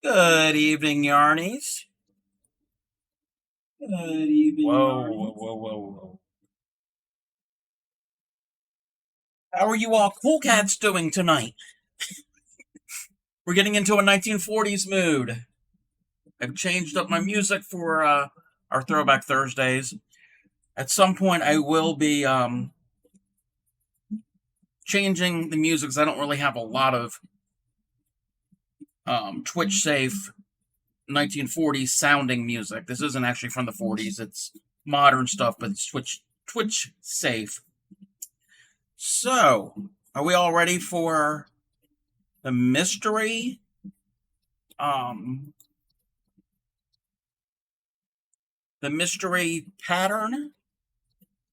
Good evening, Yarnies. Good evening, Whoa, Yarnies. whoa, whoa, whoa. How are you all cool cats doing tonight? We're getting into a 1940s mood. I've changed up my music for our Throwback Thursdays. At some point, I will be changing the music because I don't really have a lot of Twitch safe 1940s sounding music. This isn't actually from the 40s, it's modern stuff, but it's Twitch safe. So, are we all ready for the mystery the mystery pattern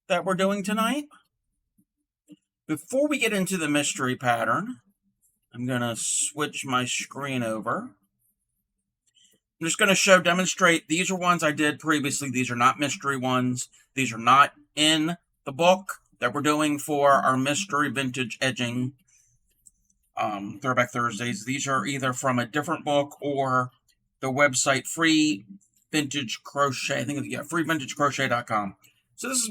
that we're doing tonight? Before we get into the mystery pattern, I'm going to switch my screen over. I'm just going to demonstrate. These are ones I did previously. These are not mystery ones. These are not in the book that we're doing for our mystery vintage edging Throwback Thursdays. These are either from a different book or the website Free Vintage Crochet. I think freevintagecrochet.com. So this is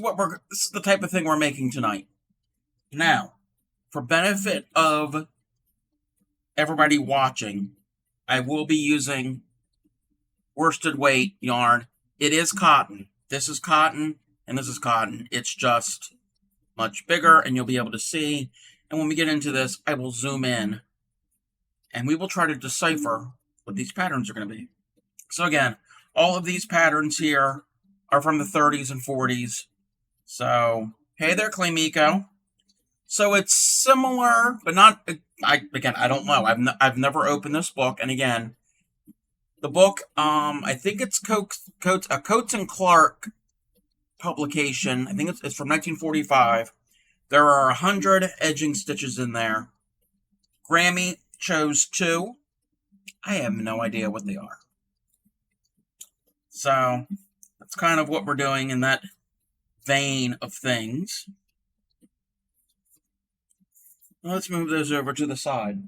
the type of thing we're making tonight. Now, for benefit of everybody watching, I will be using worsted weight yarn. It is cotton. This is cotton, and this is cotton. It's just much bigger, and you'll be able to see. And when we get into this, I will zoom in, and we will try to decipher what these patterns are going to be. So again, all of these patterns here are from the 30s and 40s. So, hey there, Claymiko. So it's similar, but not. I don't know. I've never opened this book, and again, the book. I think it's Coates and Clark publication. I think it's from 1945. There are 100 edging stitches in there. Grammy chose 2. I have no idea what they are. So that's kind of what we're doing in that vein of things. Let's move those over to the side.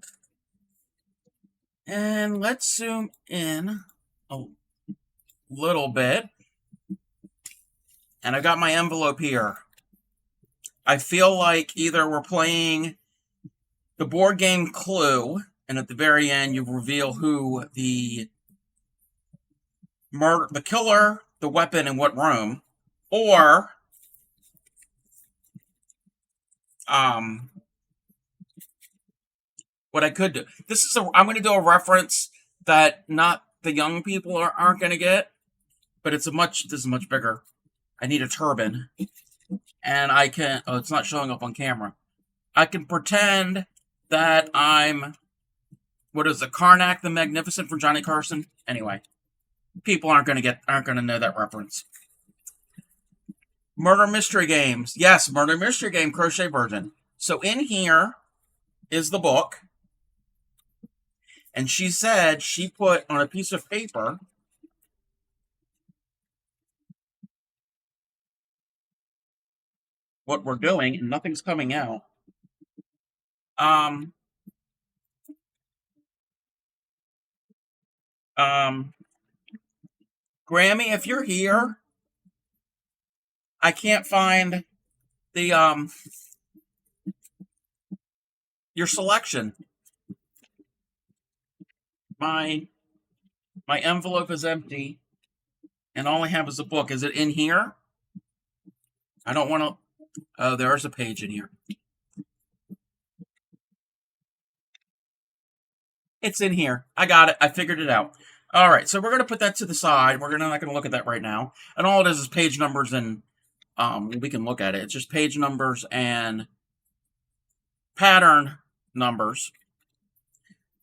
And let's zoom in a little bit. And I got my envelope here. I feel like either we're playing the board game Clue, and at the very end you reveal who the killer, the weapon, and what room, or what I could do. I'm going to do a reference that not the young people aren't going to get, but this is much bigger. I need a turban, and I can. Oh, it's not showing up on camera. I can pretend that I'm. What is it? Karnak the Magnificent from Johnny Carson. Anyway, people aren't going to know that reference. Murder Mystery Games. Yes, Murder Mystery Game crochet version. So in here is the book. And she said she put on a piece of paper what we're doing, and nothing's coming out. Grammy, if you're here, I can't find the your selection. My envelope is empty, and all I have is a book. Is it in here? I don't want to. Oh, there's a page in here. It's in here. I got it. I figured it out. All right, so we're going to put that to the side. We're not going to look at that right now. And all it is page numbers, and we can look at it. It's just page numbers and pattern numbers.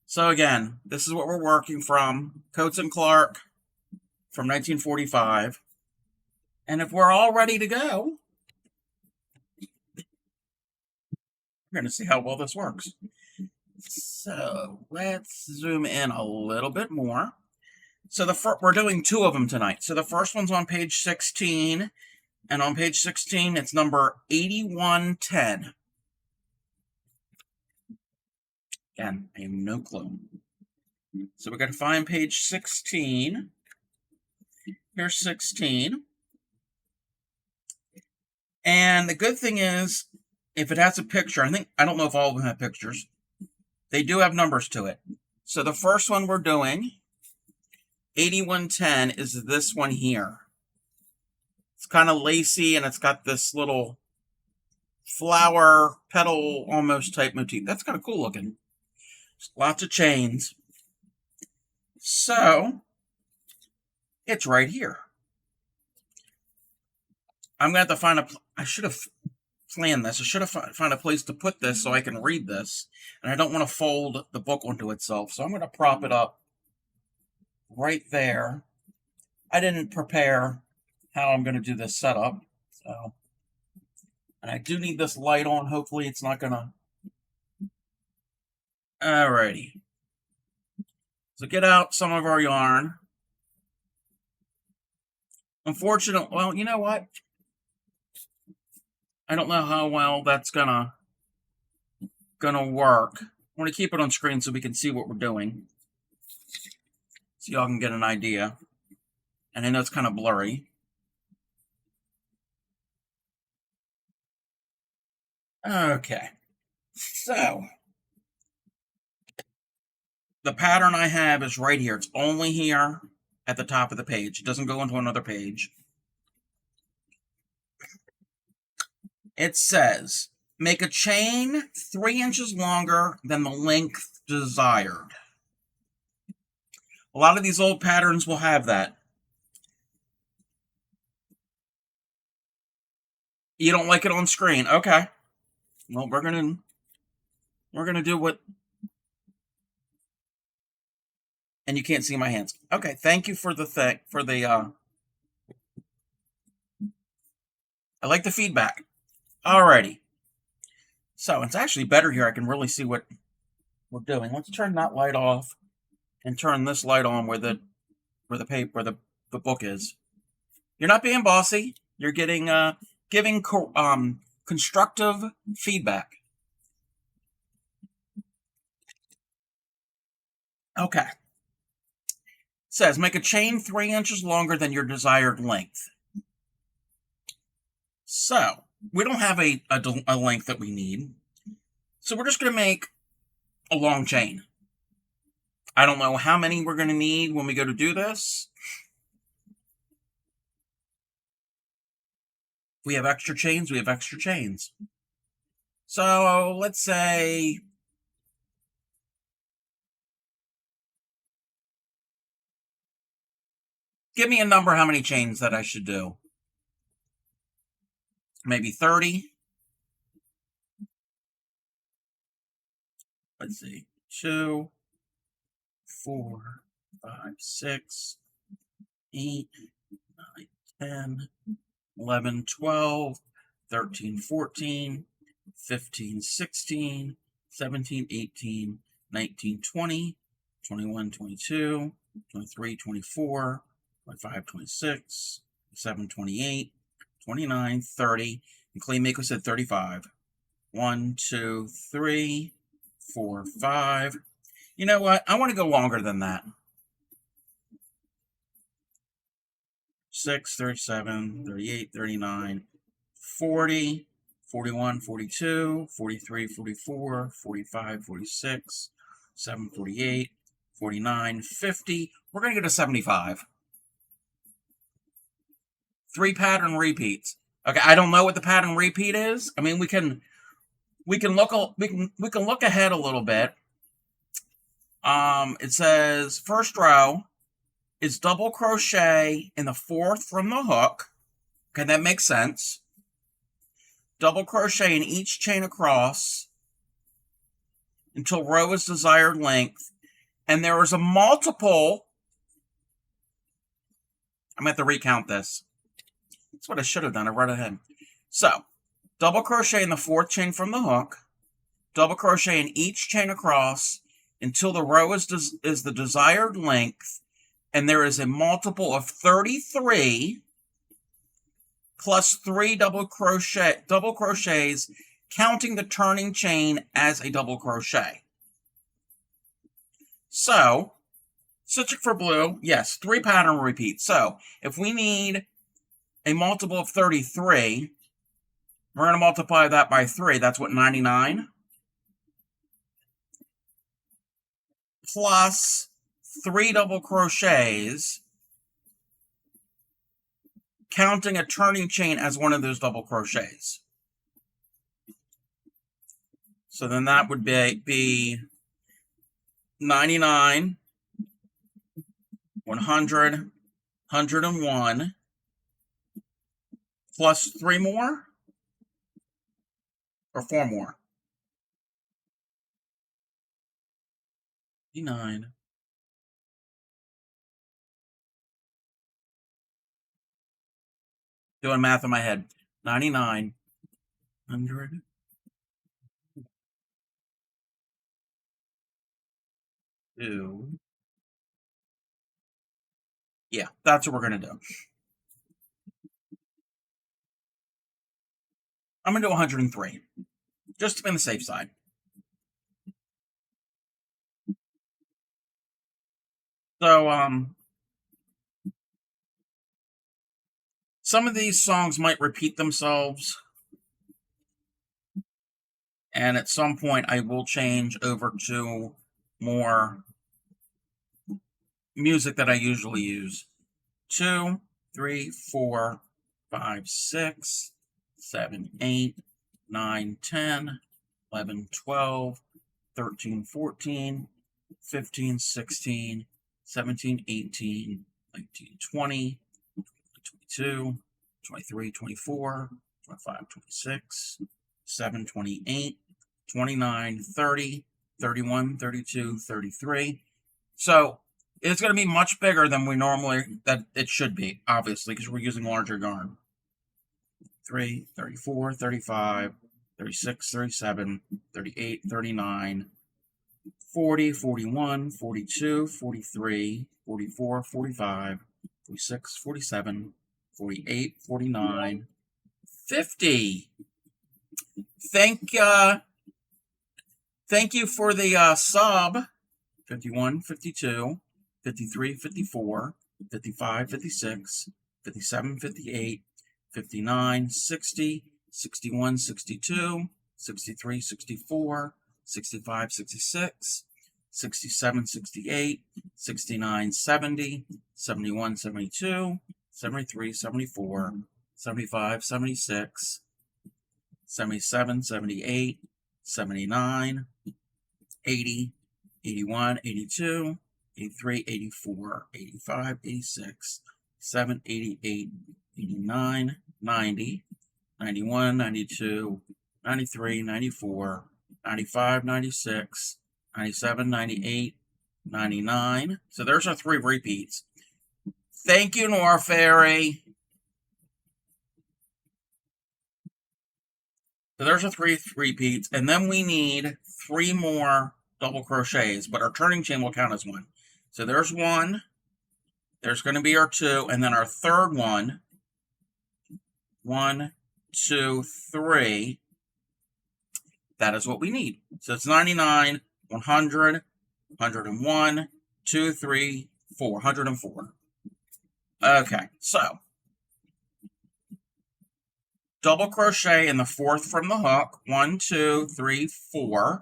So again, this is what we're working from. Coates and Clark from 1945. And if we're all ready to go, we're going to see how well this works. So let's zoom in a little bit more. So we're doing 2 of them tonight. So the first one's on page 16. And on page 16, it's number 8110. Again, I have no clue. So we're going to find page 16. Here's 16. And the good thing is, if it has a picture, I don't know if all of them have pictures. They do have numbers to it. So the first one we're doing, 8110, is this one here. It's kind of lacy, and it's got this little flower petal almost type motif. That's kind of cool looking. Lots of chains. So it's right here. I'm going to have to find I should have planned this. I should have found a place to put this so I can read this. And I don't want to fold the book onto itself. So I'm going to prop it up right there. I didn't prepare how I'm going to do this setup. So, and I do need this light on. Hopefully it's not going to. Alrighty. So get out some of our yarn. Unfortunately, well, you know what? I don't know how well that's gonna work. I want to keep it on screen so we can see what we're doing, so y'all can get an idea. And I know it's kind of blurry. Okay, so the pattern I have is right here. It's only here at the top of the page. It doesn't go into another page. It says, make a chain 3 inches longer than the length desired. A lot of these old patterns will have that. You don't like it on screen? Okay. Well, we're gonna do what. And you can't see my hands. Okay. Thank you for the I like the feedback. Alrighty. So it's actually better here. I can really see what we're doing. Let's turn that light off and turn this light on where the book is. You're not being bossy. You're giving constructive feedback. Okay. It says make a chain 3 inches longer than your desired length. So we don't have a length that we need. So we're just going to make a long chain. I don't know how many we're going to need when we go to do this. If we have extra chains, we have extra chains. So let's say give me a number how many chains that I should do. Maybe 30. Let's see. 2, 4, 5, 6, 8, 9, 10, 11, 12, 13, 14, 15, 16, 17, 18, 19, 20, 21, 22, 23, 24, 25, 26, 27, 28, 29, 30, and Claymaker said 35. 1, 2, 3, 4, 5. You know what? I want to go longer than that. 6, 37, 38, 39, 40, 41, 42, 43, 44, 45, 46, 7, 48, 49, 50. We're going to go to 75. 3 pattern repeats. Okay, I don't know what the pattern repeat is. I mean, we can look ahead a little bit. It says first row is double crochet in the 4th from the hook. Okay, that makes sense. Double crochet in each chain across until row is desired length. And there is a multiple. I'm going to have to recount this. That's what I should have done. I read ahead. So, double crochet in the 4th chain from the hook. Double crochet in each chain across until the row is the desired length. And there is a multiple of 33 plus 3 double crochets, counting the turning chain as a double crochet. So, Citric for blue, yes, 3 pattern repeats. So if we need a multiple of 33, we're going to multiply that by 3. That's what, 99? Plus 3 double crochets, counting a turning chain as one of those double crochets. So then that would be 99, 100, 101, plus 3 more, or 4 more? 99. Doing math in my head. 99, 100. Yeah, that's what we're going to do. I'm going to do 103, just to be on the safe side. So, some of these songs might repeat themselves, and at some point I will change over to more music that I usually use. 2, 3, 4, 5, 6, 7, 8, 9, 10, 11, 12, 13, 14, 15, 16, 17, 18, 19, 20, 22, 23, 24, 25, 26, 7, 28, 29, 30, 31, 32, 33. So it's going to be much bigger than that it should be, obviously, because we're using larger yarn. 3, 34, 35, 36, 37, 38, 39, 40, 41, 42, 43, 44, 45, 46, 47, 48, 49, 50. Thank you for the sub. 51, 52, 53, 54, 55, 56, 57, 58, 59, 60, 61, 62, 63, 64, 65, 66, 67, 68, 69, 70, 71, 72, 73, 74, 75, 76, 77, 78, 79, 80, 81, 82, 83, 84, 85, 86, 87, 88, 89, 90, 91, 92, 93, 94, 95, 96, 97, 98, 99. So there's our 3 repeats. Thank you, Nora Fairy. So there's our 3 repeats, and then we need 3 more double crochets, but our turning chain will count as 1. So there's 1, there's going to be our 2, and then our third one, 1, 2, 3. That is what we need. So it's 99, 100, 101, 2, 3, 4, 104. Okay, so double crochet in the 4th from the hook, 1, 2, 3, 4.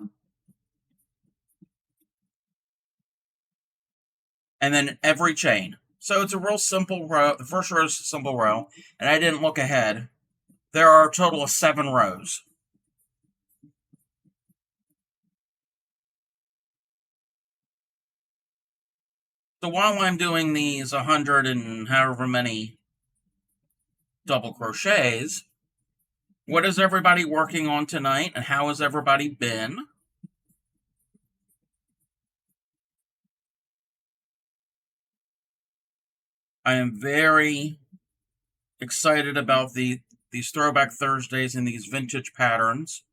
And then every chain. So it's a real simple row. The first row is a simple row, and I didn't look ahead. There are a total of 7 rows. So while I'm doing these 100 and however many double crochets, what is everybody working on tonight, and how has everybody been? I am very excited about these Throwback Thursdays and these vintage patterns.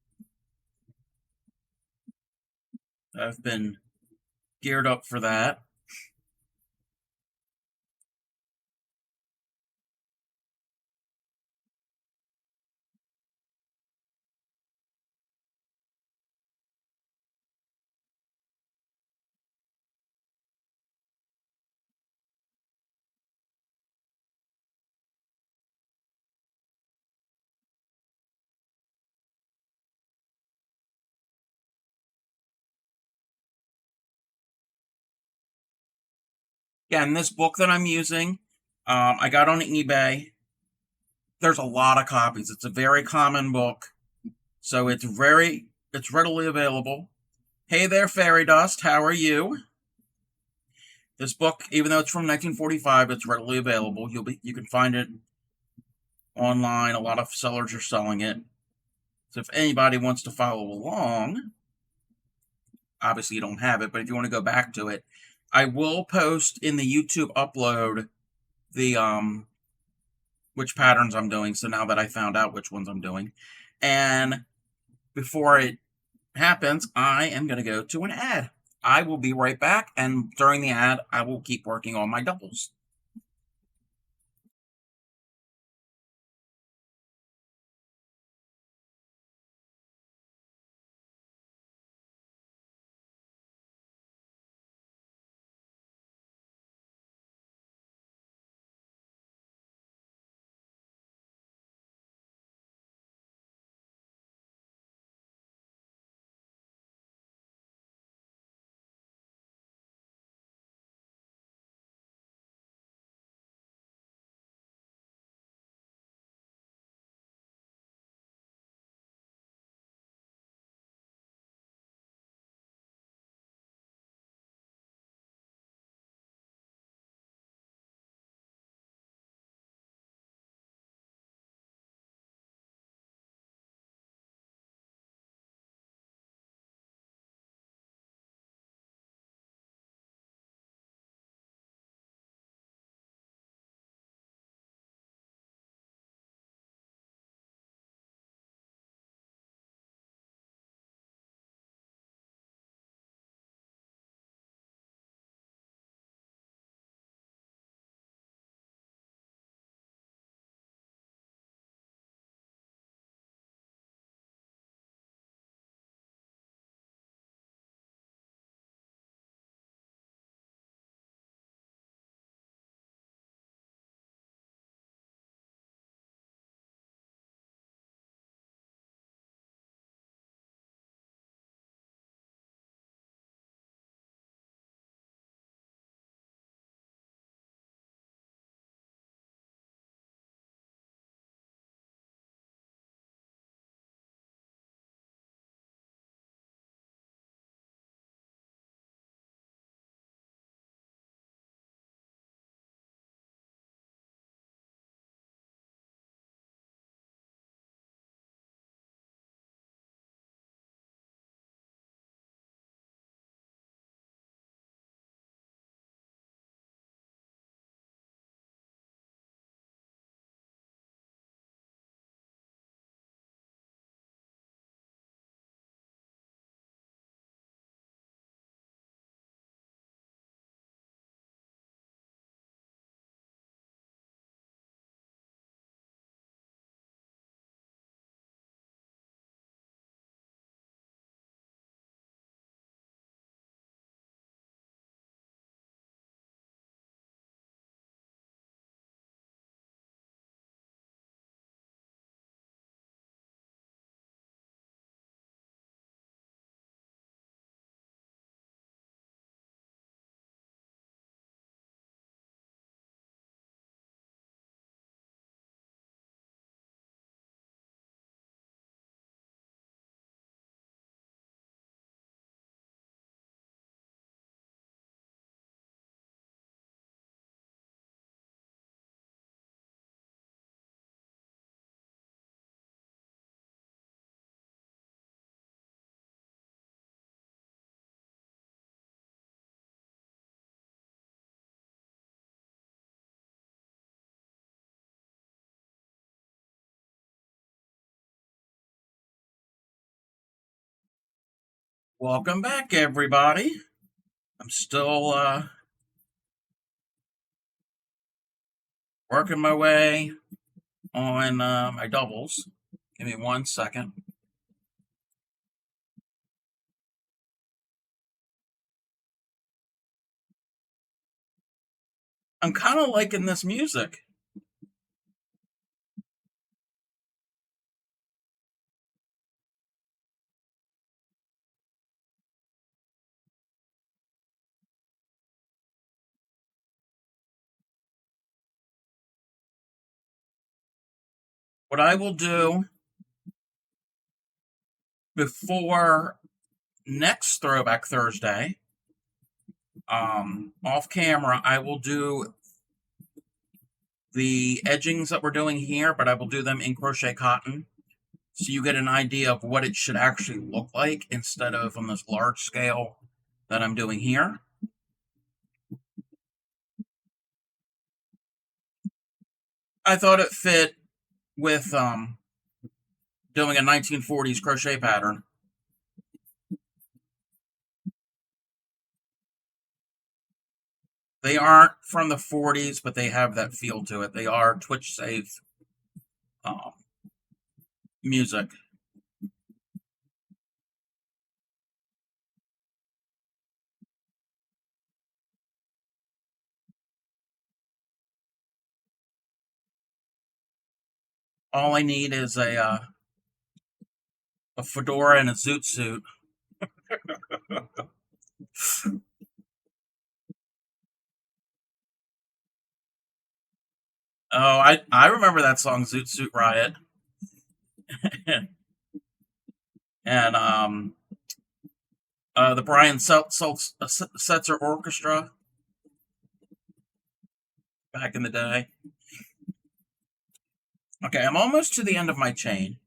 I've been geared up for that. Again, this book that I'm using, I got on eBay. There's a lot of copies. It's a very common book, so it's readily available. Hey there, Fairy Dust. How are you? This book, even though it's from 1945, it's readily available. You can find it online. A lot of sellers are selling it. So if anybody wants to follow along, obviously you don't have it, but if you want to go back to it, I will post in the YouTube upload the which patterns I'm doing. So now that I found out which ones I'm doing, and before it happens, I am going to go to an ad. I will be right back, and during the ad, I will keep working on my doubles. Welcome back, everybody. I'm still working my way on my doubles. Give me 1 second. I'm kind of liking this music. what I will do before next Throwback Thursday, off camera, I will do the edgings that we're doing here, but I will do them in crochet cotton, so you get an idea of what it should actually look like instead of on this large scale that I'm doing here. I thought it fit with doing a 1940s crochet pattern. They aren't from the 40s, but they have that feel to it. They are Twitch safe music. All I need is a fedora and a zoot suit. Oh, I remember that song, Zoot Suit Riot. And the Brian Setzer Orchestra back in the day. Okay, I'm almost to the end of my chain.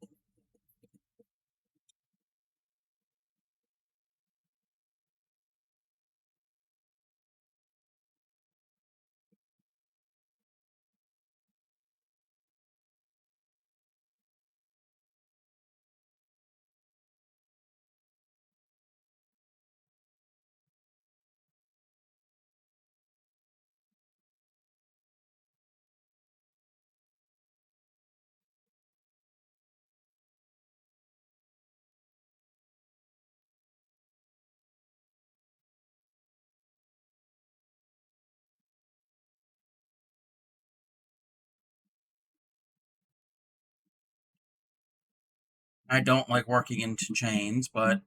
I don't like working into chains, but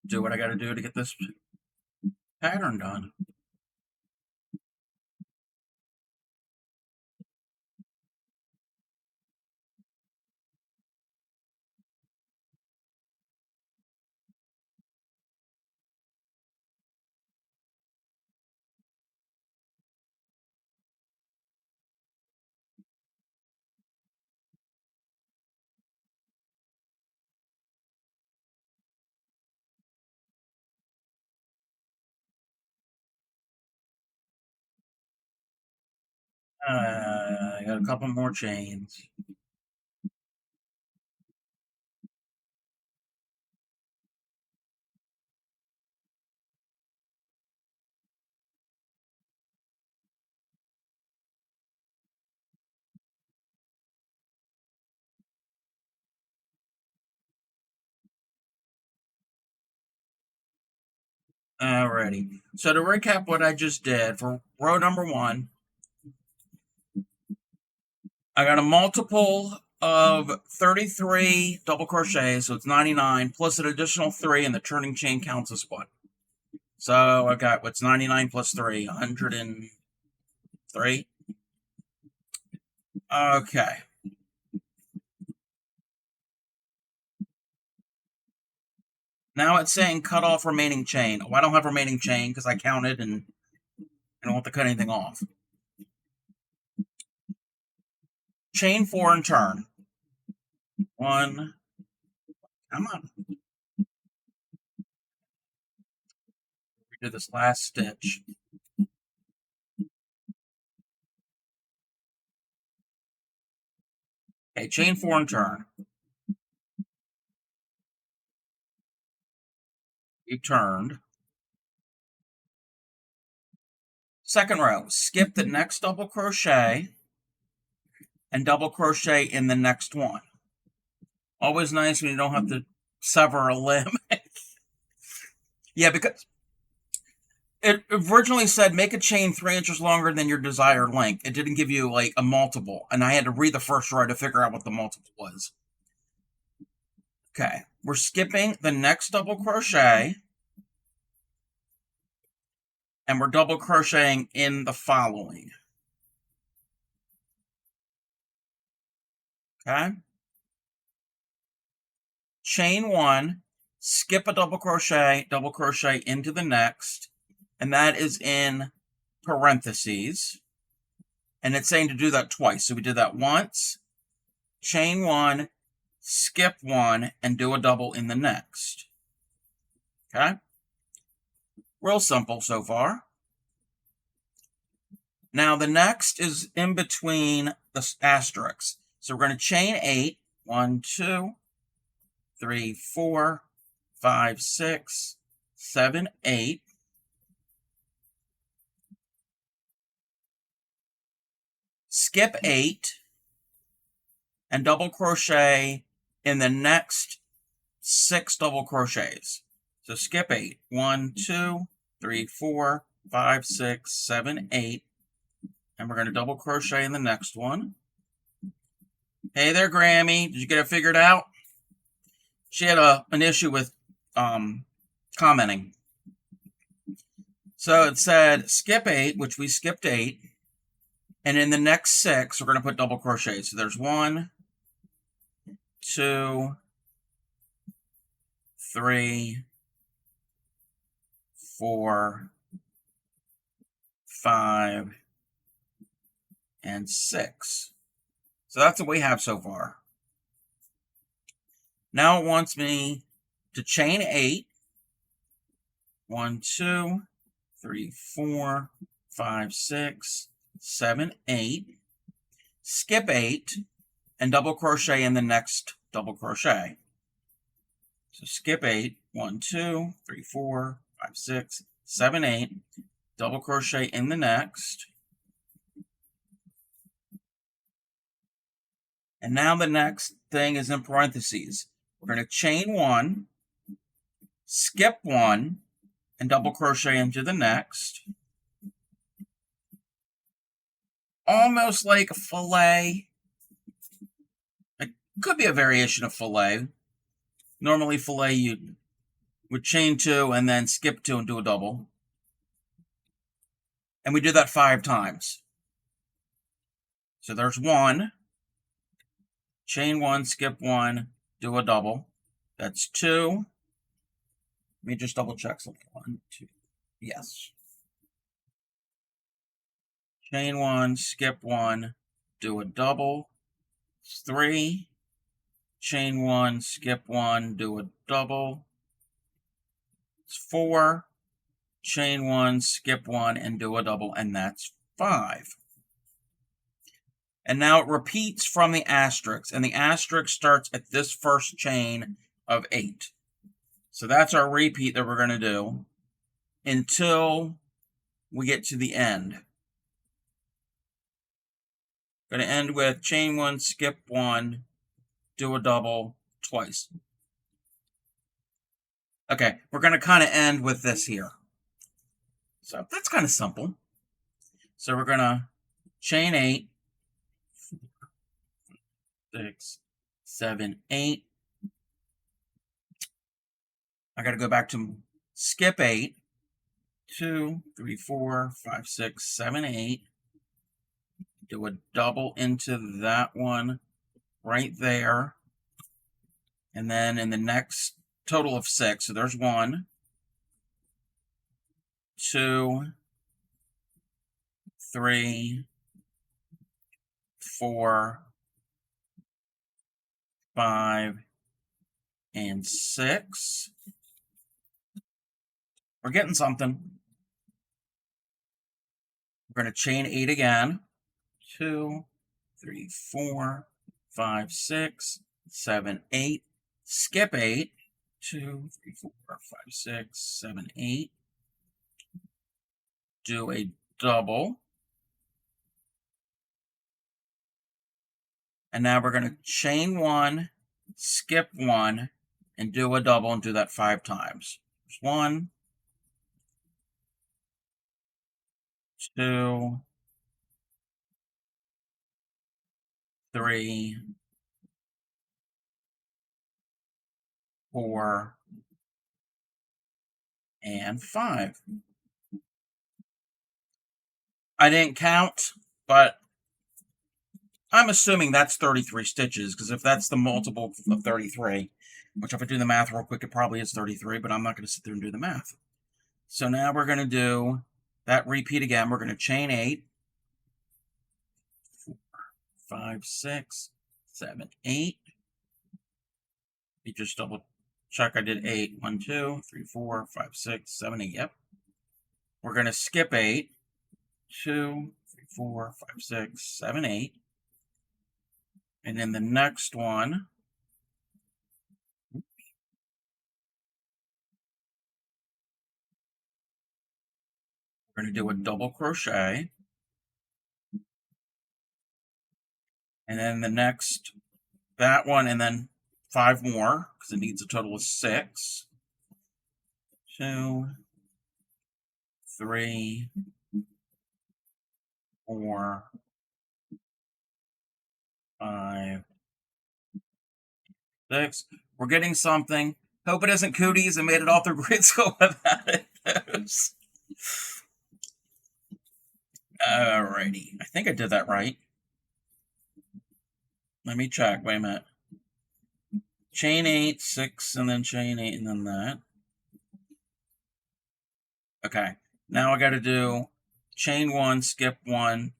do what I got to do to get this pattern done. I got a couple more chains. Alrighty. So to recap what I just did, for row number 1, I got a multiple of 33 double crochets, so it's 99, plus an additional 3, and the turning chain counts as what? So I got, what's 99 plus 3? 103? Okay. Now it's saying cut off remaining chain. Oh, I don't have remaining chain because I counted and I don't want to cut anything off. Chain 4 and turn. 1. Come on. We do this last stitch. Okay, chain 4 and turn. You turned. Second row, skip the next double crochet and double crochet in the next one. Always nice when you don't have to sever a limb. Yeah, because it originally said make a chain 3 inches longer than your desired length. It didn't give you like a multiple, and I had to read the first row to figure out what the multiple was. Okay, we're skipping the next double crochet, and we're double crocheting in the following. Okay. Chain one, skip a double crochet into the next, and that is in parentheses. And it's saying to do that twice. So we did that once, chain one, skip one, and do a double in the next. Okay? Real simple so far. Now the next is in between the asterisks. So we're going to chain 8. 1, 2, 3, 4, 5, 6, 7, 8. Skip 8 and double crochet in the next 6 double crochets. So skip 8. 1, 2, 3, 4, 5, 6, 7, 8. And we're going to double crochet in the next one. Hey there, Grammy. Did you get it figured out? She had an issue with commenting. So it said skip 8, which we skipped 8. And in the next 6, we're going to put double crochets. So there's 1, 2, 3, 4, 5, and 6. So that's what we have so far. Now it wants me to chain 8. 1, 2, 3, 4, 5, 6, 7, 8. Skip 8 and double crochet in the next double crochet. So skip 8. 1, 2, 3, 4, 5, 6, 7, 8. Double crochet in the next. And now the next thing is in parentheses. We're going to chain 1, skip 1, and double crochet into the next. Almost like a fillet. It could be a variation of fillet. Normally fillet you would chain 2 and then skip 2 and do a double. And we do that 5 times. So there's 1. Chain 1, skip 1, do a double. That's 2. Let me just double check something. 1, 2. Yes. Chain 1, skip 1, do a double. 3. Chain 1, skip 1, do a double. 4. Chain 1, skip 1, and do a double, and that's 5. And now it repeats from the asterisk, and the asterisk starts at this first chain of 8. So that's our repeat that we're going to do until we get to the end. Going to end with chain 1, skip 1, do a double twice. Okay, we're going to kind of end with this here. So that's kind of simple. So we're going to chain 8, 6, 7, 8. I got to go back to skip 8. 2, 3, 4, 5, 6, 7, 8. Do a double into that one right there. And then in the next total of 6, so there's 1, 2, 3, 4, 5, and 6. We're getting something. We're going to chain 8 again. 2, 3, 4, 5, 6, 7, 8. Skip 8. 2, 3, 4, 5, 6, 7, 8. Do a double. And now we're going to chain 1, skip 1, and do a double, and do that 5 times. There's 1, 2, 3, 4, and 5. I didn't count, but I'm assuming that's 33 stitches, because if that's the multiple of 33, which if I do the math real quick, it probably is 33, but I'm not going to sit there and do the math. So now we're going to do that repeat again. We're going to chain 8, 4, 5, 6, 7, 8. You just double check I did 8. 1, 2, 3, 4, 5, 6, 7, 8. Yep. We're going to skip 8. 2, 3, 4, 5, 6, 7, 8. And then the next one, we're going to do a double crochet. And then the next, that one, and then 5 more, because it needs a total of 6. 2, 3, 4, 5, 6. We're getting something. Hope it isn't cooties and made it all through grade school without it. Alrighty. I think I did that right. Let me check. Wait a minute. Chain 8, 6, and then chain 8, and then that. Okay. Now I got to do chain 1, skip 1,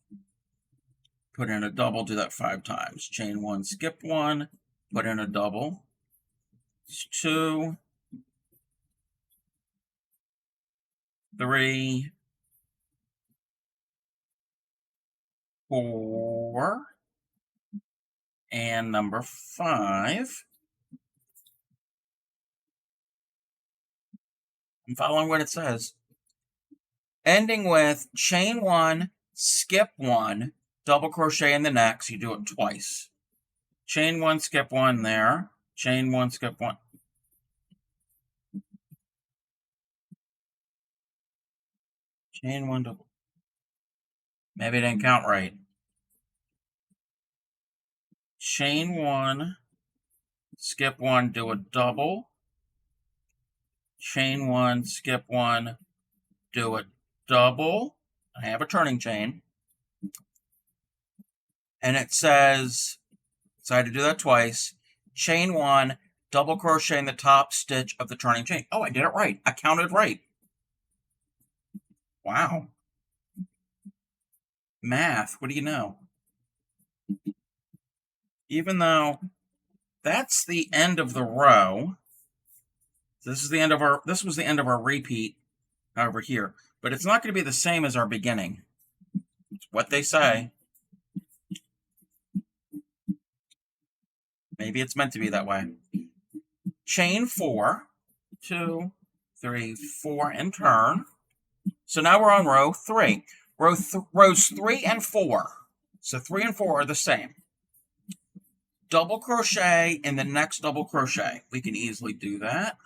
put in a double, do that 5 times. Chain 1, skip 1, put in a double. 2, 3, 4, and number 5. I'm following what it says. Ending with chain 1, skip 1, double crochet in the next. You do it twice. Chain 1, skip 1 there. Chain 1, skip 1. Chain 1, double. Maybe I didn't count right. Chain 1, skip 1, do a double. Chain 1, skip 1, do a double. I have a turning chain. And it says, so I had to do that twice. Chain 1, double crochet in the top stitch of the turning chain. Oh, I did it right. I counted right. Wow. Math, what do you know? Even though that's the end of the row, this was the end of our repeat over here, but it's not going to be the same as our beginning. It's what they say. Maybe it's meant to be that way. Chain 4, 2, 3, 4, and turn. So now we're on row 3. Rows 3 and 4. So 3 and 4 are the same. Double crochet in the next double crochet. We can easily do that.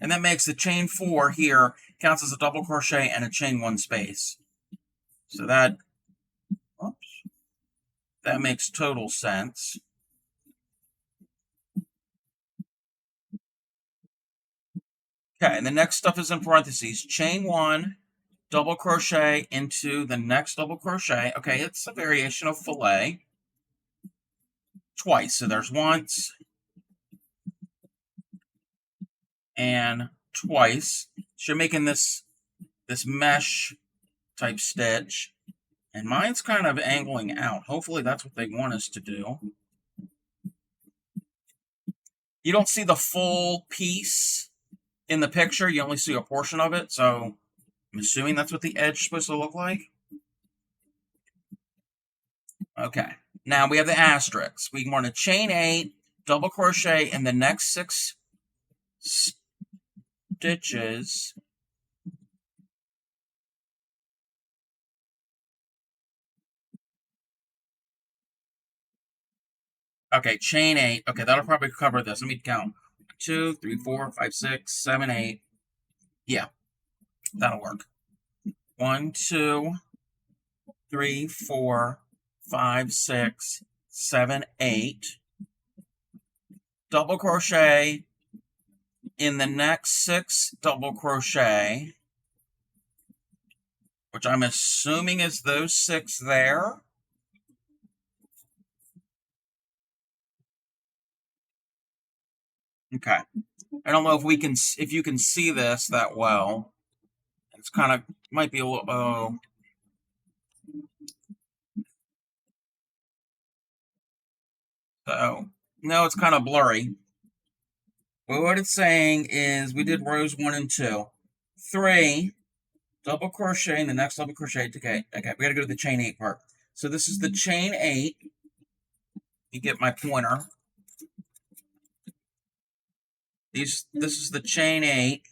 And that makes the chain 4 here counts as a double crochet and a chain 1 space. So that makes total sense. Okay, and the next stuff is in parentheses. Chain 1, double crochet into the next double crochet. Okay, it's a variation of fillet. Twice. So there's once and twice. So you're making this mesh type stitch. And mine's kind of angling out. Hopefully that's what they want us to do. You don't see the full piece in the picture. You only see a portion of it. So I'm assuming that's what the edge is supposed to look like. Okay. Now we have the asterisks. We want to chain 8, double crochet in the next 6 stitches. Okay, chain 8. Okay, that'll probably cover this. Let me count. 2, 3, 4, 5, 6, 7, 8. Yeah, that'll work. 1, 2, 3, 4, 5, 6, 7, 8. Double crochet in the next 6 double crochet, which I'm assuming is those 6 there. Okay. I don't know if you can see this that well. It's kind of, might be a little, oh. So, no, it's kind of blurry. But what it's saying is we did rows 1 and 2. 3, double crochet in the next double crochet. Okay, we gotta go to the chain 8 part. So this is the chain 8. You get my pointer. This is the chain 8.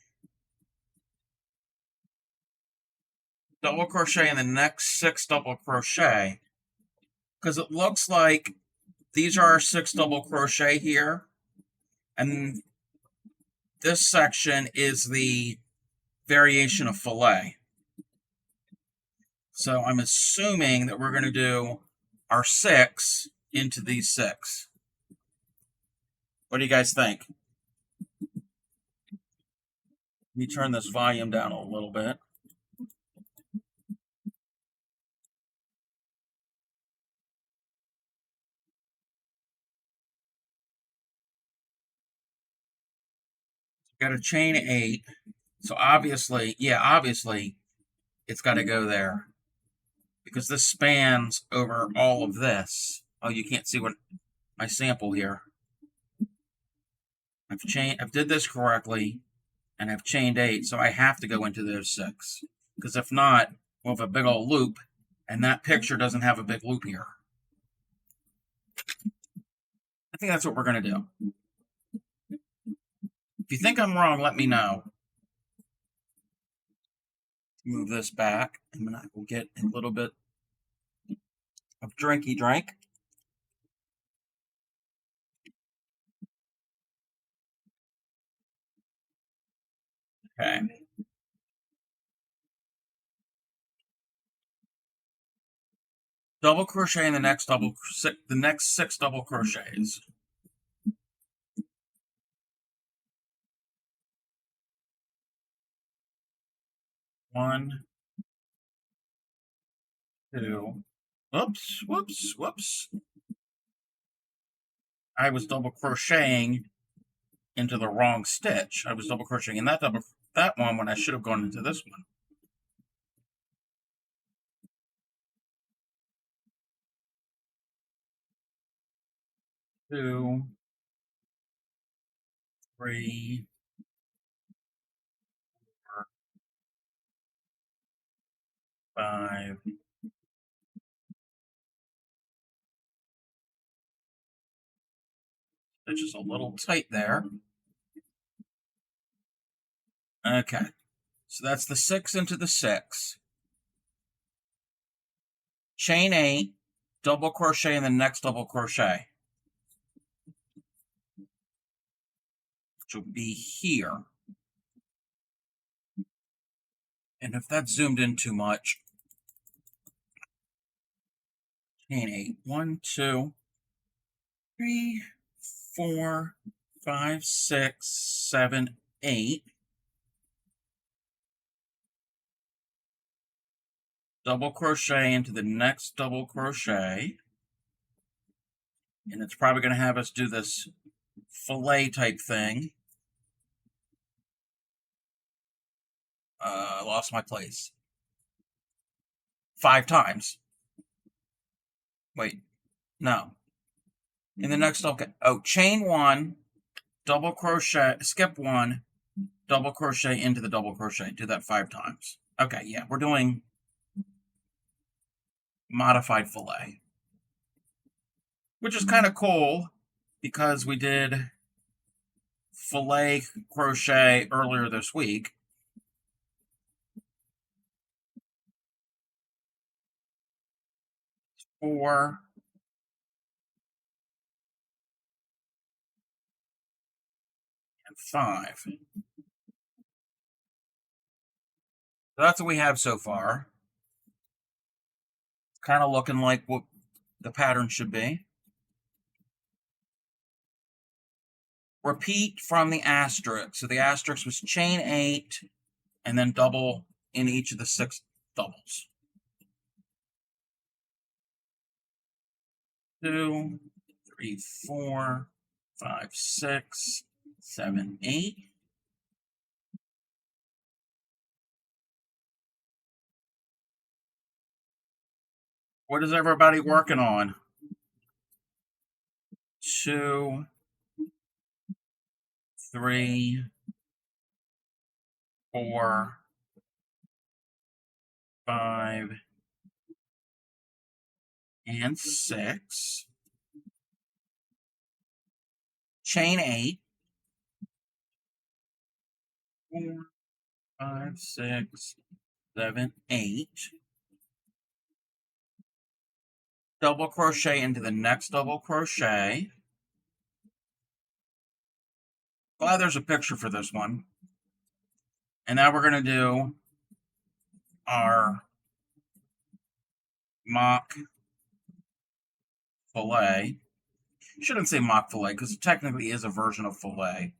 Double crochet in the next 6 double crochet. Because it looks like these are our 6 double crochet here. And this section is the variation of fillet. So I'm assuming that we're going to do our 6 into these 6. What do you guys think? Let me turn this volume down a little bit. Got a chain 8. So obviously, it's got to go there. Because this spans over all of this. Oh, you can't see what my sample here. I've did this correctly, and I've chained 8, so I have to go into those 6. Because if not, we'll have a big old loop, and that picture doesn't have a big loop here. I think that's what we're going to do. If you think I'm wrong, let me know. Move this back, and then I will get a little bit of drinky drink. Okay. Double crochet in the next 6 double crochets. 1, 2. Whoops. I was double crocheting into the wrong stitch. I was double crocheting in that one when I should have gone into this one. 2, 3, 4, 5. Stitch is a little tight there. Okay, so that's the 6 into the 6. Chain 8, double crochet in the next double crochet, which will be here. And if that's zoomed in too much, chain 8. 1, 2, 3, 4, 5, 6, 7, 8. Double crochet into the next double crochet. And it's probably going to have us do this fillet type thing. I lost my place. 5 times. Wait, no. In the next, chain 1, double crochet, skip 1, double crochet into the double crochet. Do that 5 times. Okay, yeah, we're doing modified fillet, which is kind of cool because we did fillet crochet earlier this week. Four, and 5. So that's what we have so far. It's kind of looking like what the pattern should be. Repeat from the asterisk. So the asterisk was chain 8 and then double in each of the 6 doubles. 2, 3, 4, 5, 6, 7, 8. What is everybody working on? 2, 3, 4, 5, and 6. Chain 8. 4, 5, 6, 7, 8. Double crochet into the next double crochet. Glad there's a picture for this one. And now we're going to do our mock fillet. Shouldn't say mock fillet because it technically is a version of fillet.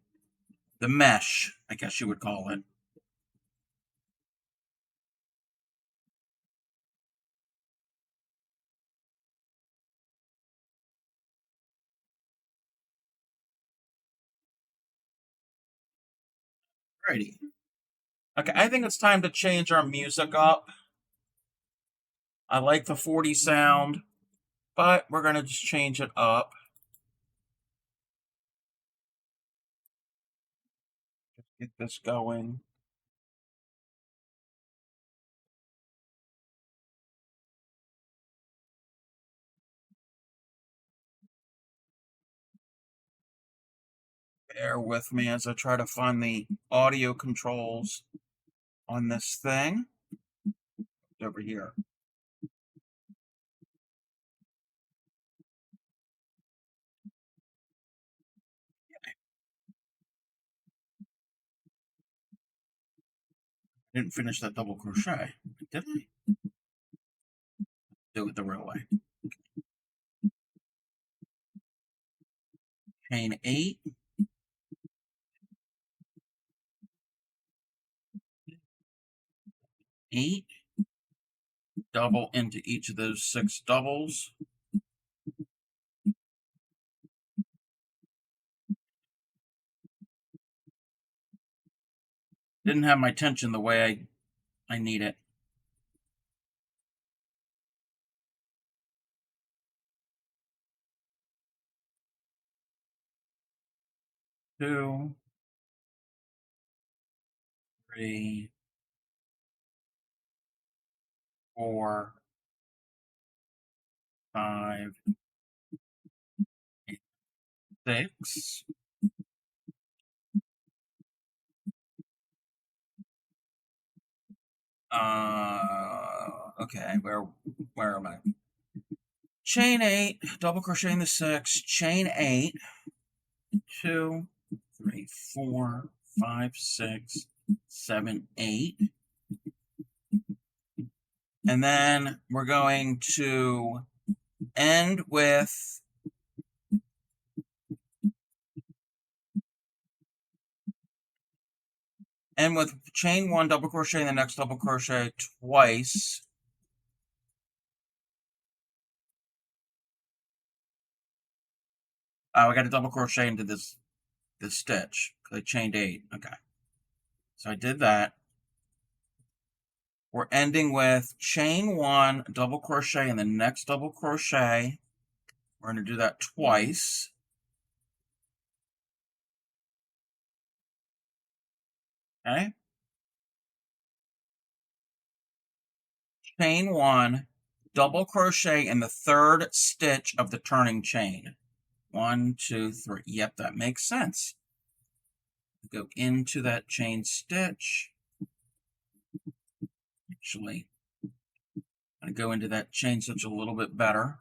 The mesh, I guess you would call it. Alrighty. Okay, I think it's time to change our music up. I like the 40 sound, but we're going to just change it up. Get this going. Bear with me as I try to find the audio controls on this thing. Over here. I didn't finish that double crochet, did I? Do it the real way. Chain 8. 8. Double into each of those 6 doubles. Didn't have my tension the way I need it. 2, 3, 4, 5, 6. Okay, where am I? Chain 8, double crochet in the 6, chain 8, 2, 3, 4, 5, 6, 7, 8. And then we're going to end with chain 1, double crochet in the next double crochet twice. Oh, I got to double crochet into this stitch because I chained 8. Okay. So I did that. We're ending with chain 1, double crochet in the next double crochet. We're going to do that twice. Okay. Chain 1, double crochet in the 3rd stitch of the turning chain. 1, 2, 3. Yep, that makes sense. Go into that chain stitch. Actually, I'm going to go into that chain stitch a little bit better.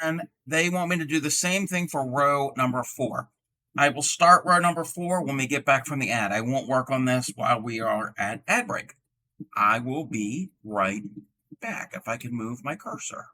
And they want me to do the same thing for row number 4. I will start row number 4 when we get back from the ad. I won't work on this while we are at ad break. I will be right back if I can move my cursor.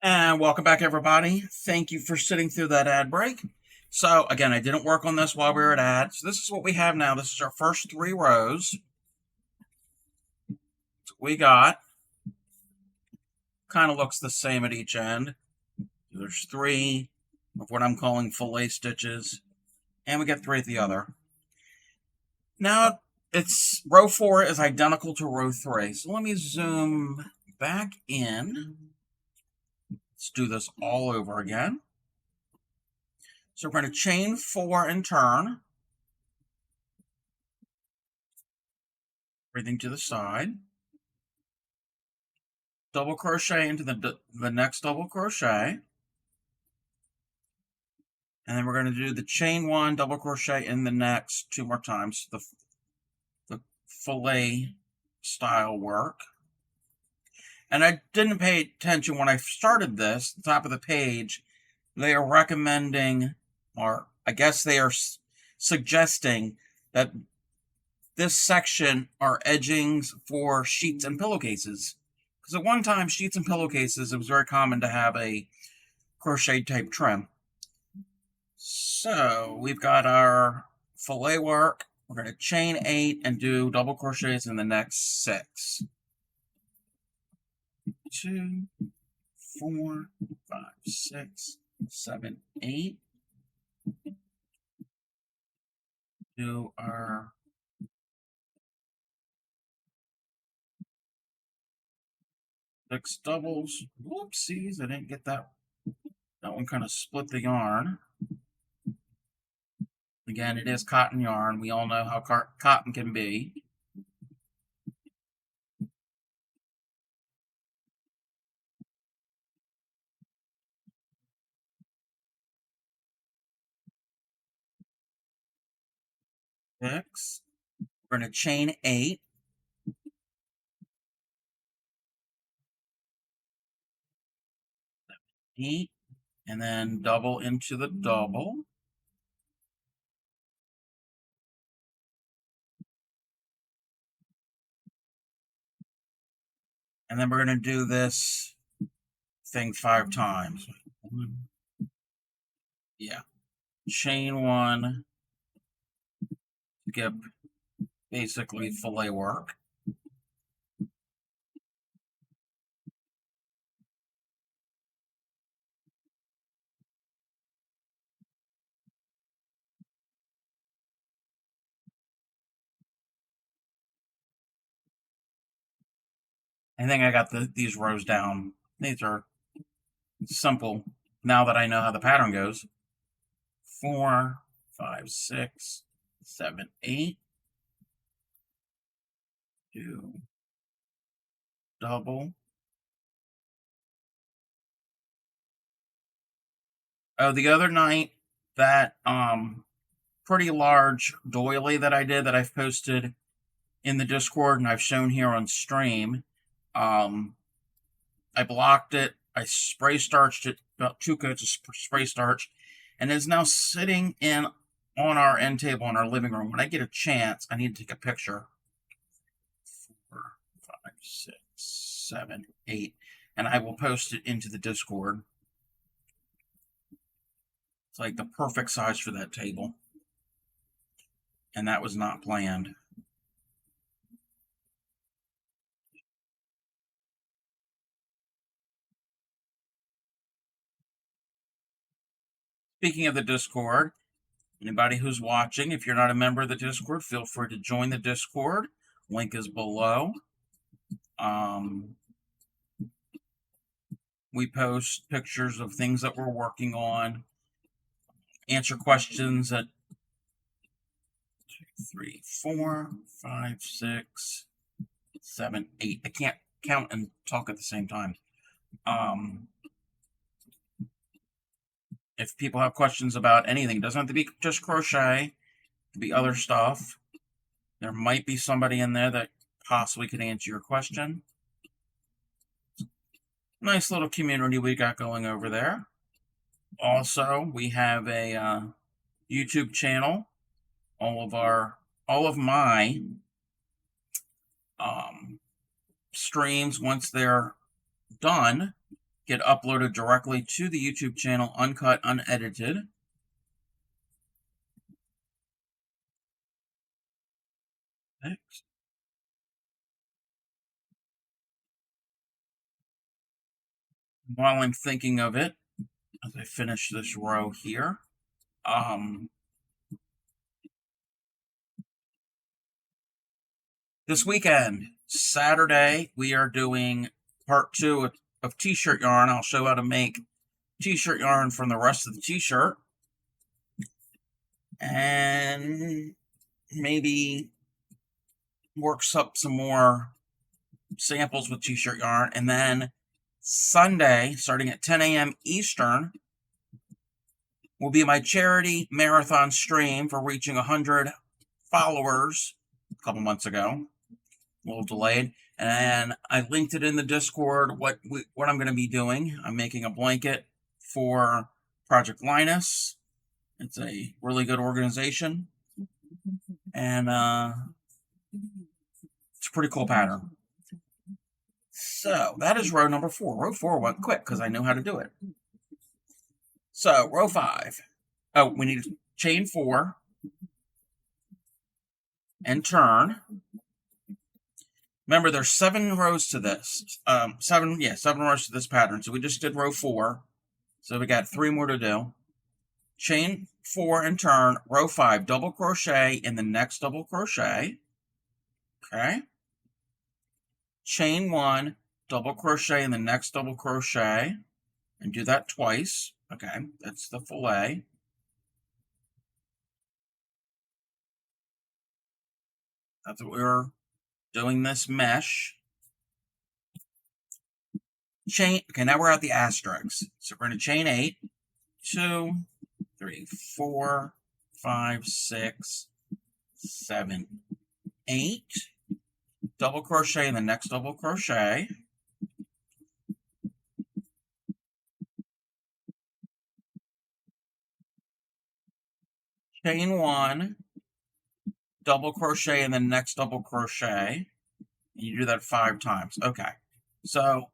And welcome back, everybody. Thank you for sitting through that ad break. So again, I didn't work on this while we were at ads. So this is what we have now. This is our first 3 rows. We got, kind of looks the same at each end. There's 3 of what I'm calling fillet stitches, and we get 3 at the other. Now it's row 4 is identical to row 3. So let me zoom back in. Let's do this all over again. So we're going to chain 4 and turn everything to the side. Double crochet into the next double crochet. And then we're going to do the chain 1, double crochet in the next 2 more times. The fillet style work. And I didn't pay attention when I started this, the top of the page, they are recommending, or I guess they are suggesting that this section are edgings for sheets and pillowcases. Because at one time, sheets and pillowcases, it was very common to have a crochet type trim. So we've got our fillet work. We're going to chain 8 and do double crochets in the next 6. 2, 4, 5, 6, 7, 8. Do our six doubles. Whoopsies, I didn't get that. That one kind of split the yarn. Again, it is cotton yarn. We all know how cotton can be. Six. We're going to chain 8. 8. And then double into the double. And then we're going to do this thing 5 times. Yeah. Chain 1. Skip basically fillet work. I think I got these rows down. These are simple now that I know how the pattern goes. 4, 5, 6, 7, 8. Do double. Oh, the other night, that pretty large doily that I did that I've posted in the Discord and I've shown here on stream, I blocked it. I spray starched it, about 2 coats of spray starch, and it's now sitting on our end table in our living room. When I get a chance, I need to take a picture. 4, 5, 6, 7, 8, and I will post it into the Discord. It's like the perfect size for that table. And that was not planned. Speaking of the Discord, anybody who's watching, if you're not a member of the Discord, feel free to join the Discord. Link is below. We post pictures of things that we're working on, answer questions at 2, 3, 4, 5, 6, 7, 8. I can't count and talk at the same time. If people have questions about anything, it doesn't have to be just crochet, it could be other stuff. There might be somebody in there that possibly could answer your question. Nice little community we got going over there. Also, we have a YouTube channel. All of my streams, once they're done, get uploaded directly to the YouTube channel, uncut, unedited. Next. While I'm thinking of it, as I finish this row here, this weekend, Saturday, we are doing part 2 of t-shirt yarn. I'll show how to make t-shirt yarn from the rest of the t-shirt. And maybe works up some more samples with t-shirt yarn. And then Sunday, starting at 10 a.m. Eastern, will be my charity marathon stream for reaching 100 followers a couple months ago. A little delayed. And I linked it in the Discord what I'm going to be doing. I'm making a blanket for Project Linus. It's a really good organization. And it's a pretty cool pattern. So that is row number 4. Row 4 went quick because I know how to do it. So row 5. Oh, we need to chain 4 and turn. Remember, there's 7 rows to this. 7 rows to this pattern. So we just did row 4. So we got 3 more to do. Chain 4 and turn. Row 5, double crochet in the next double crochet. Okay. Chain 1, double crochet in the next double crochet. And do that twice. Okay, that's the fillet. That's what we were doing, this mesh. Chain, okay, now we're at the asterisks. So we're going to chain 8, 2, 3, 4, 5, 6, 7, 8. Double crochet in the next double crochet. Chain 1, double crochet in the next double crochet. And you do that 5 times. Okay. So,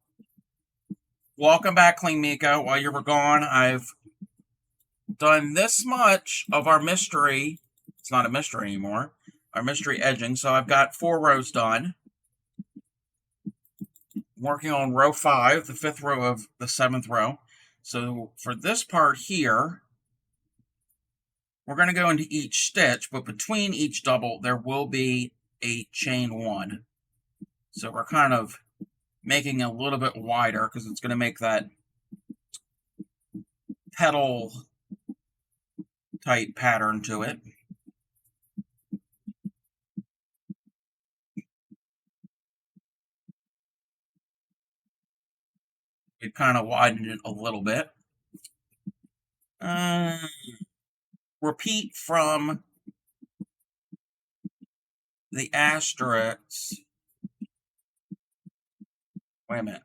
welcome back, Clean Miko. While you were gone, I've done this much of our mystery. It's not a mystery anymore. Our mystery edging. So I've got 4 rows done. Working on row 5, the 5th row of the 7th row. So for this part here, we're going to go into each stitch, but between each double, there will be a chain 1. So we're kind of making it a little bit wider because it's going to make that petal type pattern to it. We've kind of widened it a little bit. Repeat from the asterisks. Wait a minute.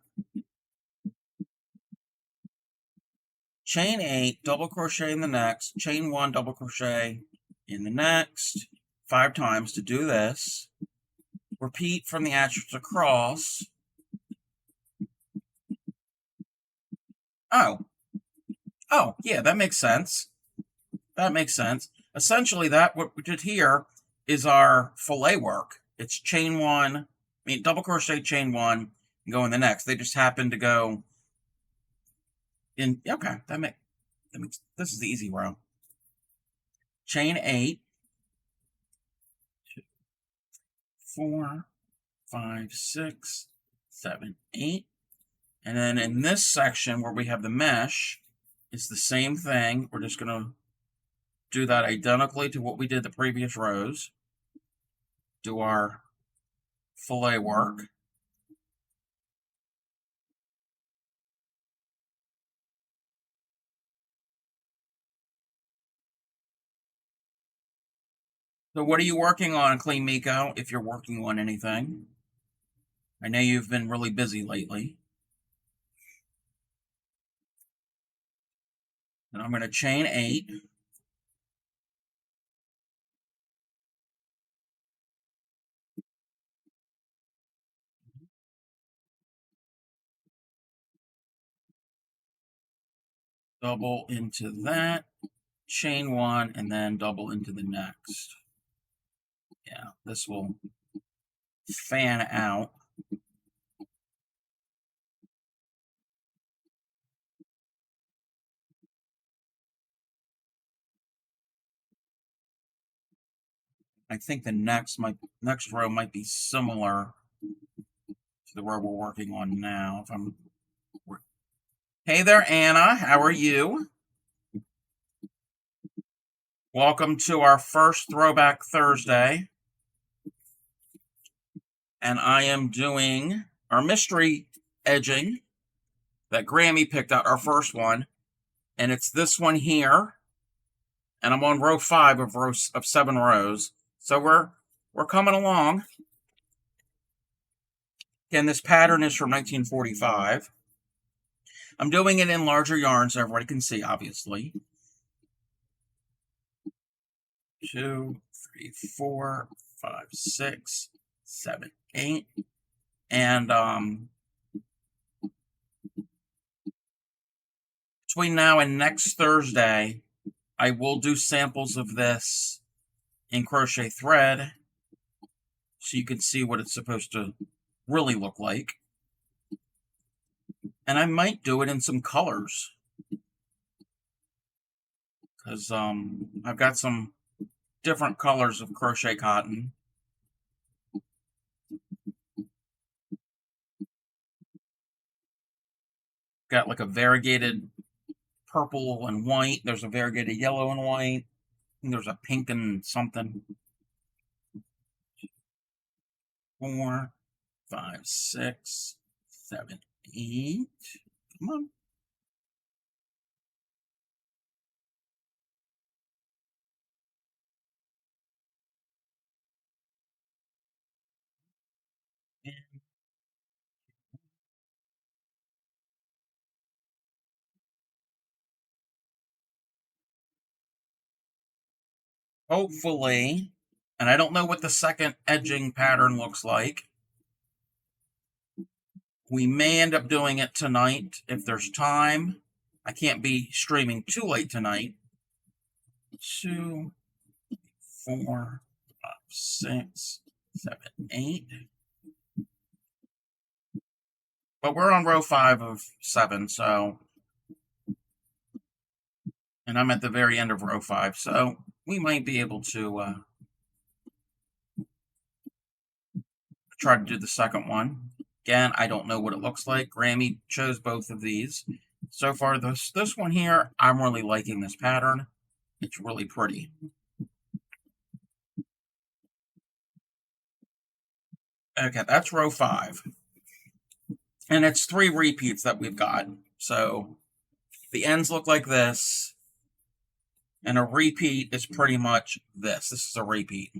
Chain 8, double crochet in the next, chain 1, double crochet in the next, 5 times to do this. Repeat from the asterisks across. Oh, yeah, that makes sense. That makes sense. Essentially, what we did here is our fillet work. It's chain 1, double crochet, chain 1, and go in the next. They just happen to go in. Okay, that makes this is the easy row. Chain 8, 2, 4, 5, 6, 7, 8. And then in this section where we have the mesh, it's the same thing. We're just going to do that identically to what we did the previous rows. Do our fillet work. So what are you working on, Clean Miko, if you're working on anything? I know you've been really busy lately. And I'm going to chain 8. double into that, chain one, and then double into the next. Yeah, this will fan out. I think the next row might be similar to the row we're working on now. Hey there, Anna. How are you? Welcome to our first Throwback Thursday. And I am doing our mystery edging that Grammy picked out, our first one. And it's this one here. And I'm on row 5 of 7 rows. So we're coming along. Again, this pattern is from 1945. I'm doing it in larger yarns so everybody can see, obviously. 2, 3, 4, 5, 6, 7, 8. And between now and next Thursday, I will do samples of this in crochet thread so you can see what it's supposed to really look like. And I might do it in some colors because I've got some different colors of crochet cotton. Got like a variegated purple and white. There's a variegated yellow and white. And there's a pink and something. 4, 5, 6, 7, 8. Come on. Hopefully, and I don't know what the second edging pattern looks like. We may end up doing it tonight if there's time. I can't be streaming too late tonight. 2, 4, 5, 6, 7, 8. But we're on row 5 of 7, so. And I'm at the very end of row 5, so we might be able to try to do the second one. Again, I don't know what it looks like. Grammy chose both of these. So far, this one here, I'm really liking this pattern. It's really pretty. Okay, that's row 5. And it's 3 repeats that we've got. So the ends look like this. And a repeat is pretty much this. This is a repeat.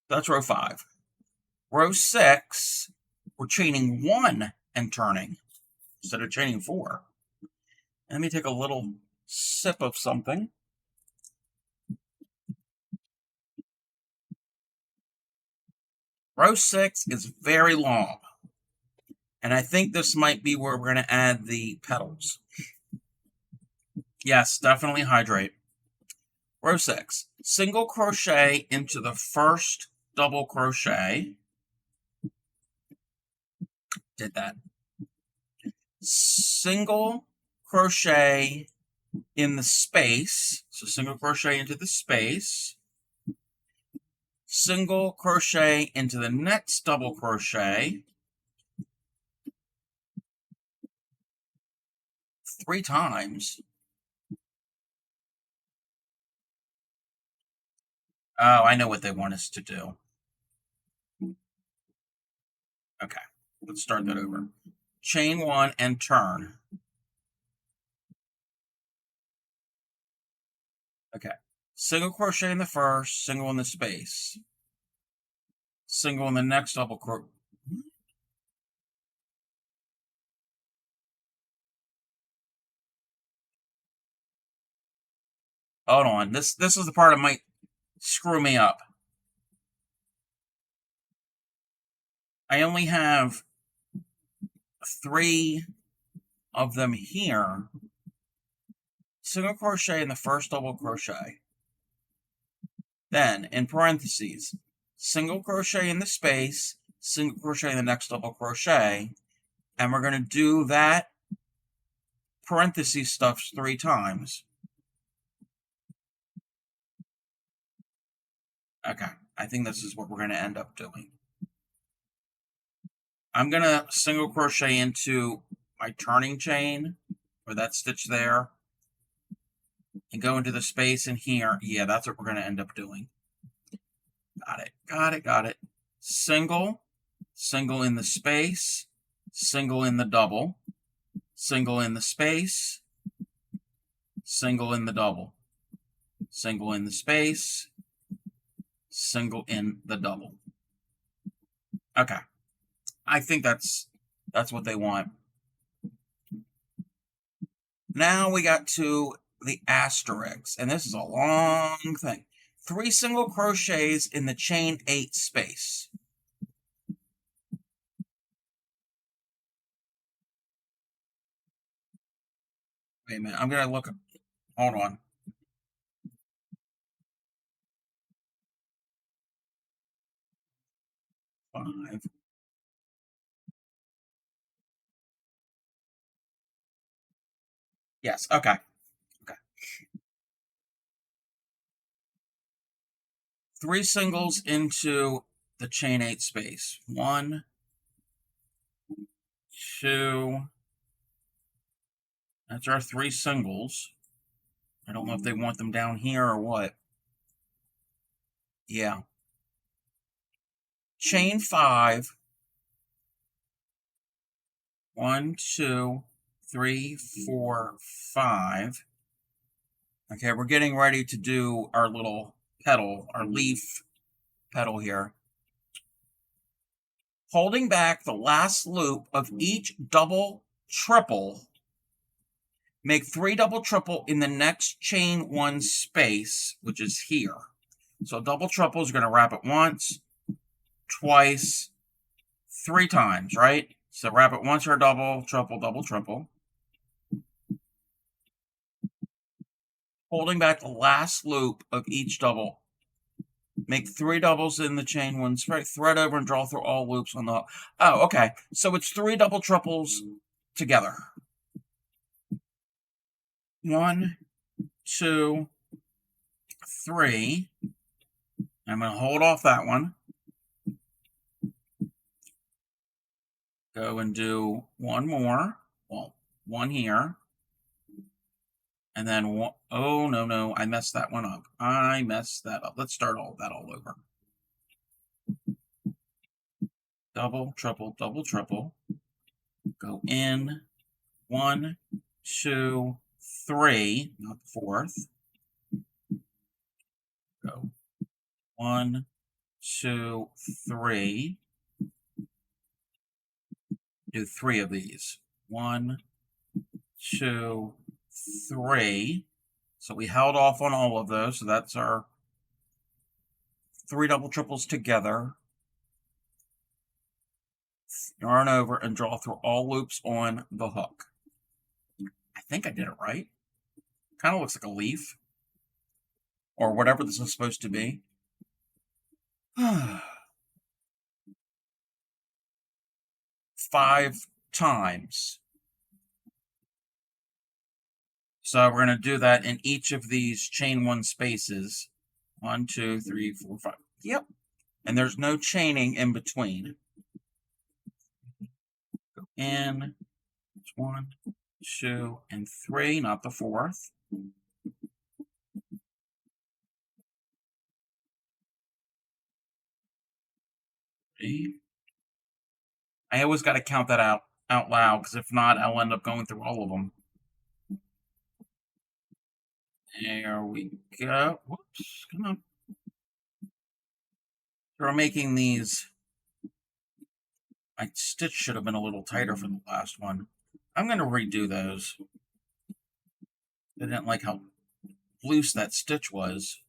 That's row 5. Row 6, we're chaining 1 and turning instead of chaining 4. Let me take a little sip of something. Row 6 is very long. And I think this might be where we're going to add the petals. Yes, definitely hydrate. Row 6, single crochet into the first double crochet. Did that. Single crochet in the space. So single crochet into the space. Single crochet into the next double crochet. 3 times. Oh, I know what they want us to do. Okay, let's start that over. Chain 1 and turn. Okay, single crochet in the first, single in the space. Single in the next double crochet. Hold on, this is the part that might screw me up. I only have 3 of them here, single crochet in the first double crochet. Then, in parentheses, single crochet in the space, single crochet in the next double crochet, and we're going to do that parentheses stuff 3 times. Okay, I think this is what we're going to end up doing. I'm going to single crochet into my turning chain, or that stitch there, and go into the space in here. Yeah, that's what we're going to end up doing. Got it, got it, got it. Single, single in the space, single in the double, single in the space, single in the double, single in the space, single in the double. Okay, I think that's what they want. Now we got to the asterisk, and this is a long thing. 3 single crochets in the chain 8 space. Wait a minute, I'm going to look. Hold on. Five. Yes, okay. Okay. 3 singles into the chain 8 space. 1, 2. That's our 3 singles. I don't know if they want them down here or what. Yeah. Chain 5. 1, 2, 3, 4, 5. Okay, we're getting ready to do our little petal, our leaf petal here. Holding back the last loop of each double triple, make 3 double triple in the next chain 1 space, which is here. So double triple is going to wrap it once, twice, 3 times, right? So wrap it once for a double, triple, double, triple. Holding back the last loop of each double. Make 3 doubles in the chain 1 space. Thread over and draw through all loops on the... Oh, okay. So it's 3 double triples together. 1, 2, 3. I'm going to hold off that one. Go and do one more. Well, one here. And then one, oh, no, I messed that one up. I messed that up. Let's start all that all over. Double, triple, double, triple. Go in. 1, 2, 3. Not the 4th. Go 1, 2, 3. Do 3 of these. 1, 2, 3. So we held off on all of those. So that's our 3 double triples together. Yarn over and draw through all loops on the hook. I think I did it right. Kind of looks like a leaf. Or whatever this is supposed to be. 5 times. So we're going to do that in each of these chain 1 spaces. 1, 2, 3, 4, 5. Yep. And there's no chaining in between. Go in. 1, 2, and 3, not the 4th. I always got to count that out loud, because if not, I'll end up going through all of them. There we go. Whoops, come on. So we're making these. My stitch should have been a little tighter for the last one. I'm going to redo those. I didn't like how loose that stitch was.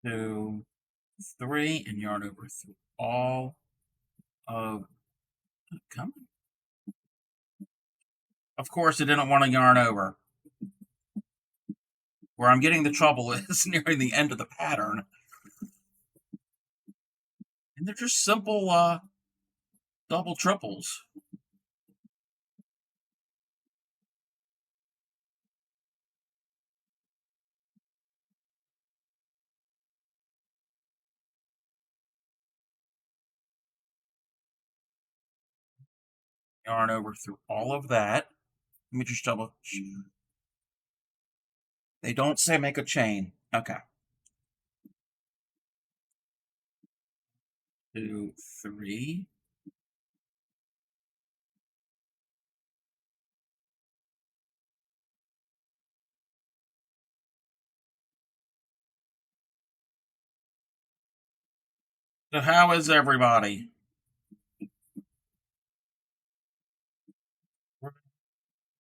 2, 3, and yarn over through all of. Come on. Of course, it didn't want to yarn over. Where I'm getting the trouble is nearing the end of the pattern. And they're just simple double triples. Yarn over through all of that. Let me just double. They don't say make a chain. Okay. 2, 3. So how is everybody?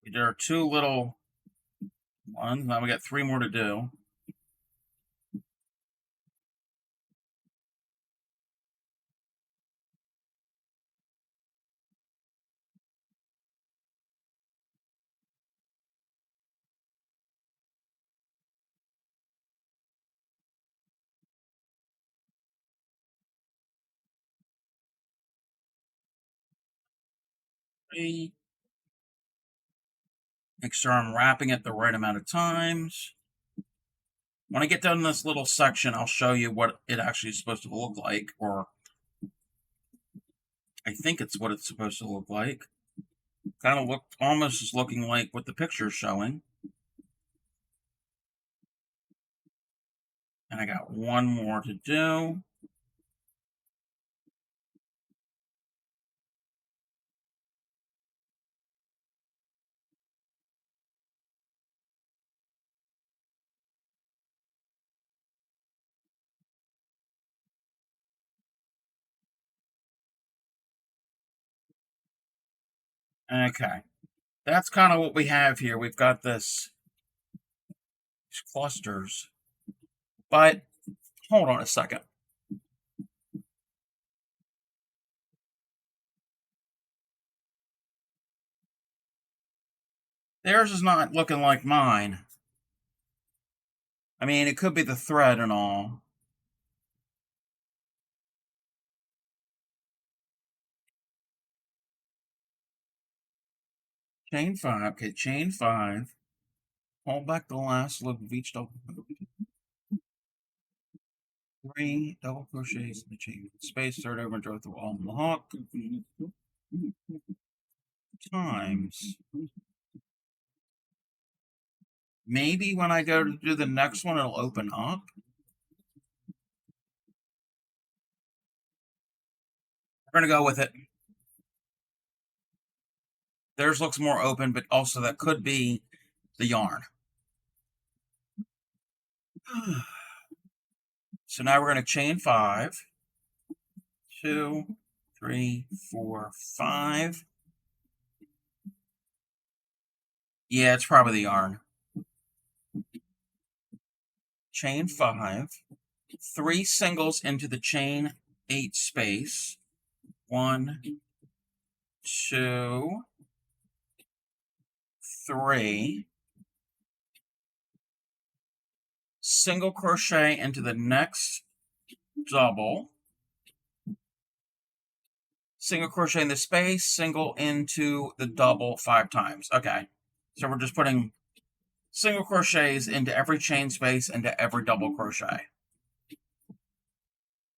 There are 2 little ones. Now we got 3 more to do. Make sure I'm wrapping it the right amount of times. When I get done in this little section, I'll show you what it actually is supposed to look like, or I think it's what it's supposed to look like. Kind of looked almost as looking like what the picture is showing. And I got 1 more to do. Okay. That's kind of what we have here. We've got these clusters. But hold on a second. Theirs is not looking like mine. I mean, it could be the thread and all. Chain 5. Okay, chain 5. Hold back the last loop of each double crochet. 3 double crochets in the chain space, third over and draw through all in the hook. Times. Maybe when I go to do the next one, it'll open up. We're going to go with it. Theirs looks more open, but also that could be the yarn. So now we're going to chain 5. 2, 3, 4, 5. Yeah, it's probably the yarn. Chain 5. 3 singles into the chain 8 space. 1, 2, 3. Single crochet into the next double. Single crochet in the space, single into the double 5 times. Okay, so we're just putting single crochets into every chain space, into every double crochet.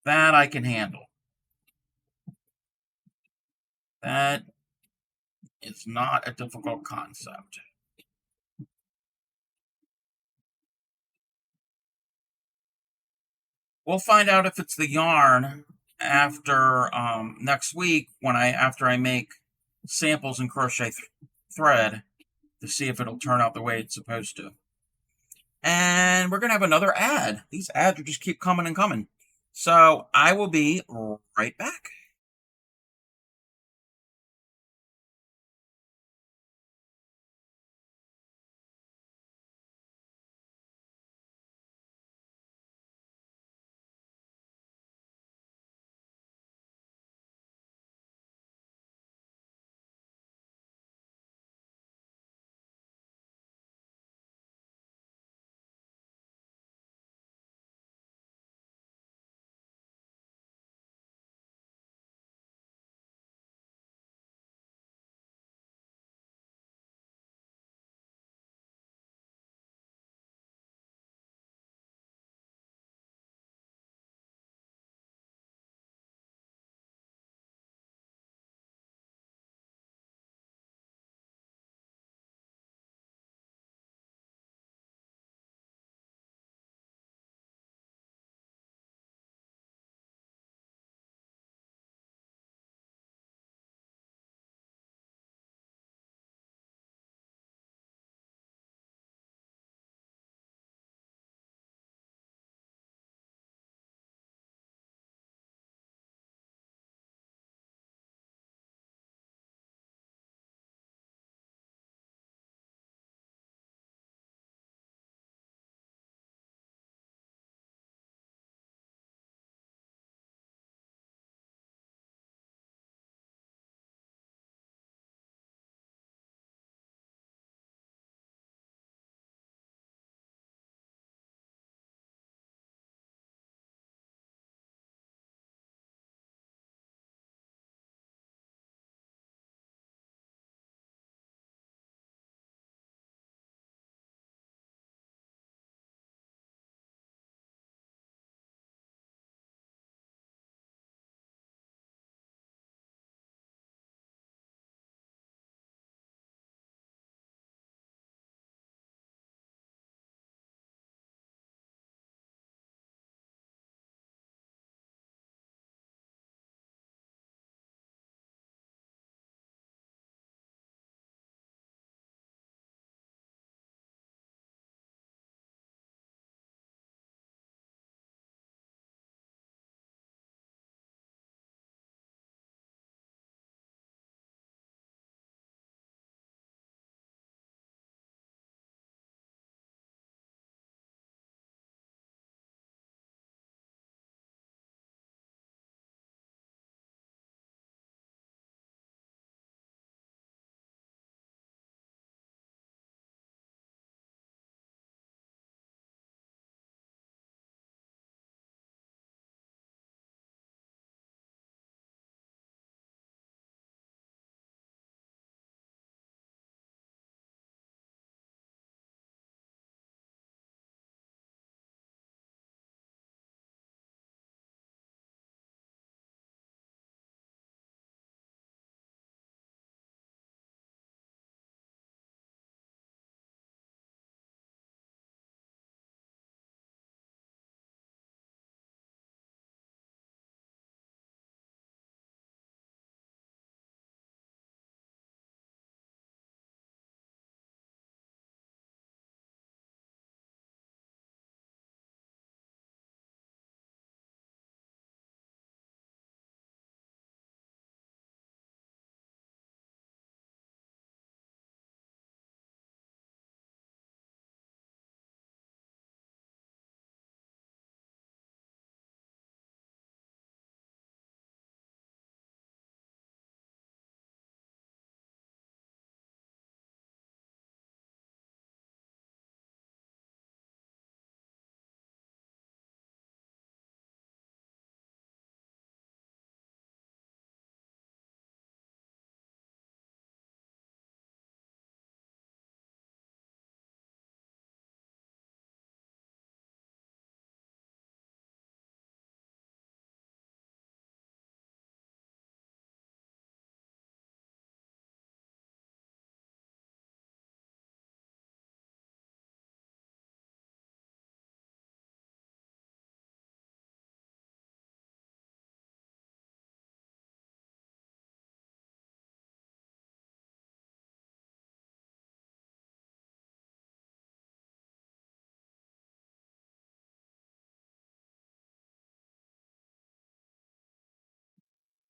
That I can handle. That is not a difficult concept. We'll find out if it's the yarn after next week after I make samples in crochet thread to see if it'll turn out the way it's supposed to. And we're going to have another ad. These ads will just keep coming and coming. So I will be right back.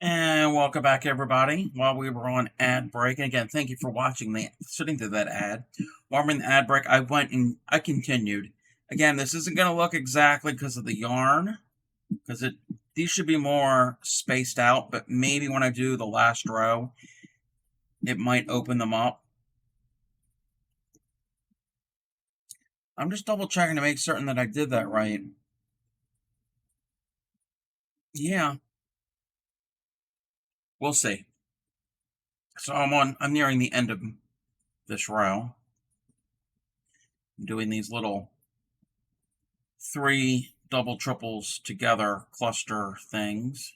And welcome back, everybody. While we were on ad break, and again, thank you for sitting through that ad. While we're in the ad break, I went and I continued. Again, this isn't going to look exactly because of the yarn, because these should be more spaced out, but maybe when I do the last row, it might open them up. I'm just double checking to make certain that I did that right. Yeah, we'll see. So I'm nearing the end of this row. I'm doing these little 3 double triples together cluster things.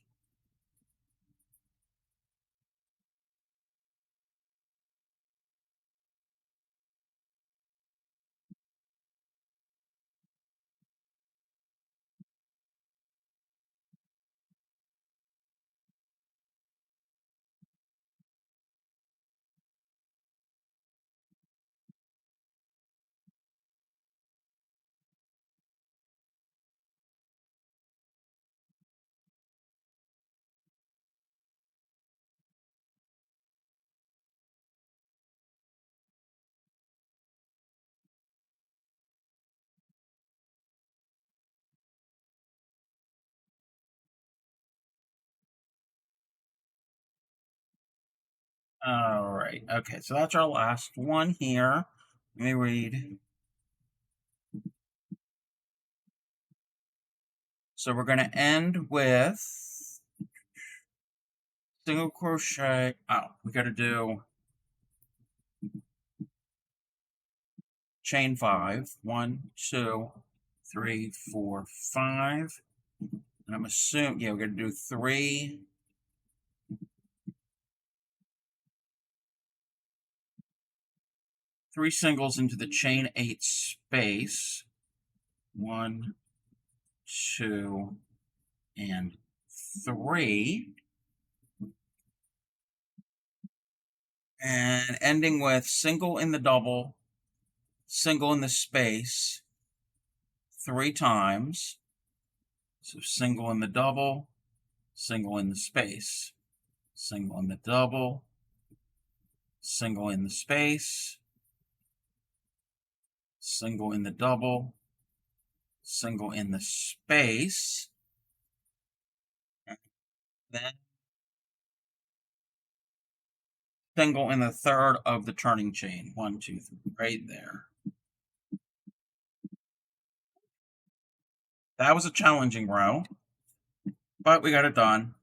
All right. Okay, so that's our last one here. Let me read. So we're going to end with single crochet. Oh, we got to do chain 5. 1, 2, 3, 4, 5. And I'm assuming, yeah, we're going to do 3 singles into the chain 8 space. 1, 2, and 3. And ending with single in the double, single in the space 3 times. So single in the double, single in the space, single in the double, single in the space, single in the double, single in the space, then single in the third of the turning chain. 1, 2, 3, right there. That was a challenging row, but we got it done.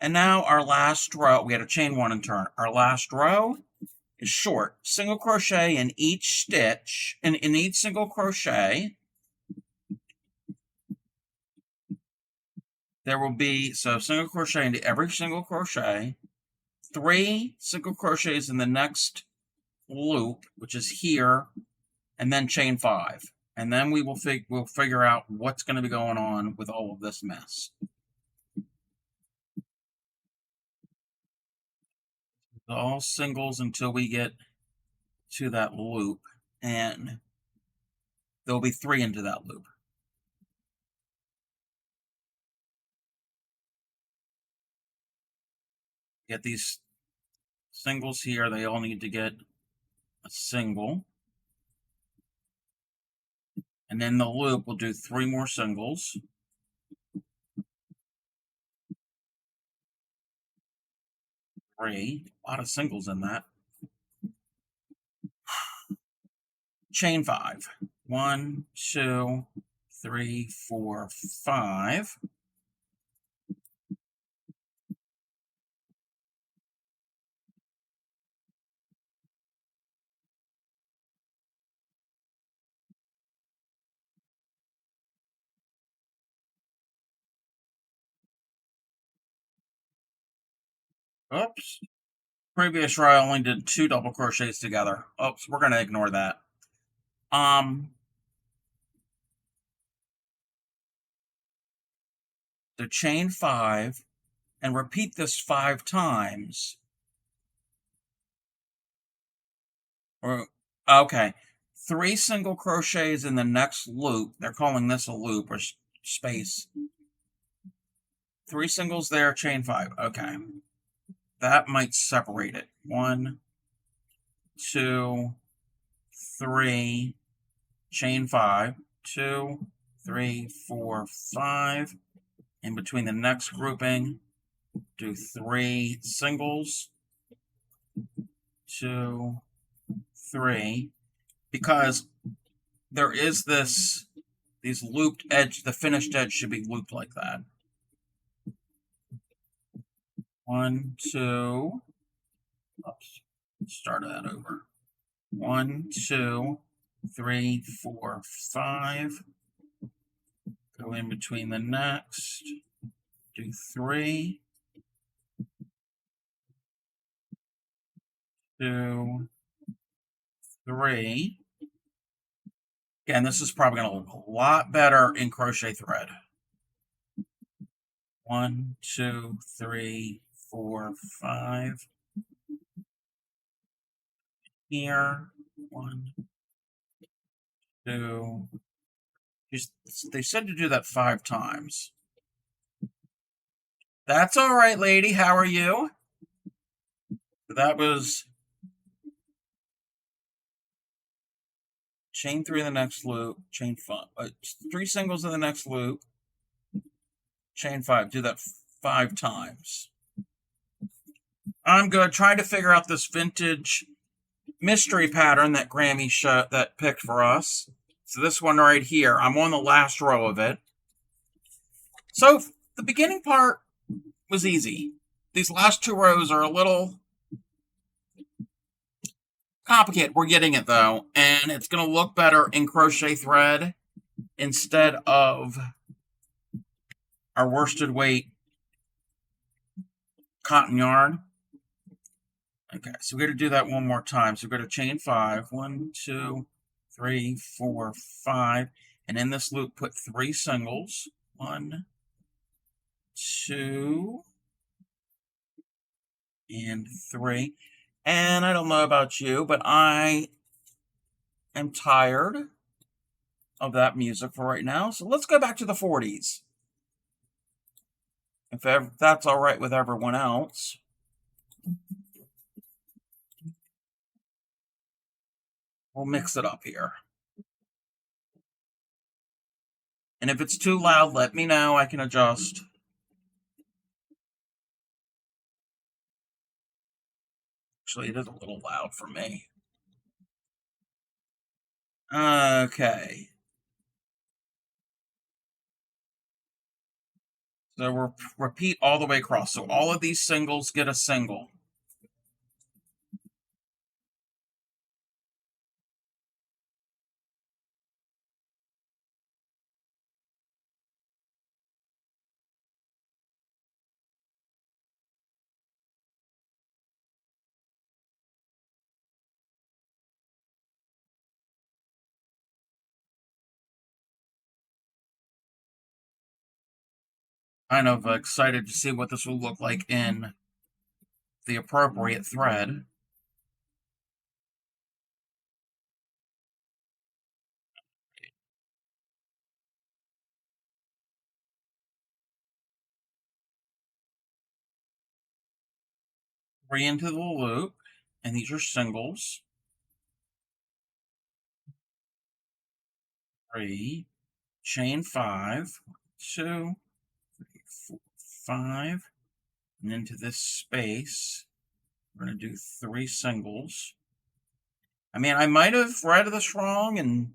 And now our last row, we had a chain 1 and turn. Our last row is short. Single crochet in each stitch, and in each single crochet, there will be, so single crochet into every single crochet, 3 single crochets in the next loop, which is here, and then chain 5. And then we'll figure out what's going to be going on with all of this mess. All singles until we get to that loop, and there'll be 3 into that loop. Get these singles here, they all need to get a single. And then the loop will do 3 more singles. 3, a lot of singles in that. Chain 5. 1, 2, 3, 4, 5. Oops. Previous row I only did 2 double crochets together. Oops, we're going to ignore that. So chain 5 and repeat this 5 times. Or okay, 3 single crochets in the next loop. They're calling this a loop or space. 3 singles there, chain 5. Okay. That might separate it. 1, 2, 3, chain 5. 2, 3, 4, 5. In between the next grouping, do 3 singles. 2, 3. Because there is these looped edge, the finished edge should be looped like that. 1, 2. Oops. Start that over. 1, 2, 3, 4, 5. Go in between the next. Do 3. 2, 3. Again, this is probably going to look a lot better in crochet thread. 1, 2, 3, 4, 5. Here. 1, 2. They said to do that 5 times. That's all right, lady. How are you? That was chain 3 in the next loop, chain 5. 3 singles in the next loop, chain 5. Do that 5 times. I'm good. Trying to figure out this vintage mystery pattern that Grammy that picked for us. So this one right here. I'm on the last row of it. So the beginning part was easy. These last 2 rows are a little complicated. We're getting it though, and it's going to look better in crochet thread instead of our worsted weight cotton yarn. Okay, so we're going to do that one more time. So we're going to chain 5. 1, 2, 3, 4, 5. And in this loop, put 3 singles. 1, 2, and 3. And I don't know about you, but I am tired of that music for right now. So let's go back to the 40s. If that's all right with everyone else. We'll mix it up here. And if it's too loud, let me know. I can adjust. Actually, it is a little loud for me. Okay. So we'll repeat all the way across. So all of these singles get a single. Kind of excited to see what this will look like in the appropriate thread. Three into the loop, and these are singles. 3, chain 5, 2, 3, 4, 5, and into this space, we're going to do 3 singles. I mean, I might have read this wrong and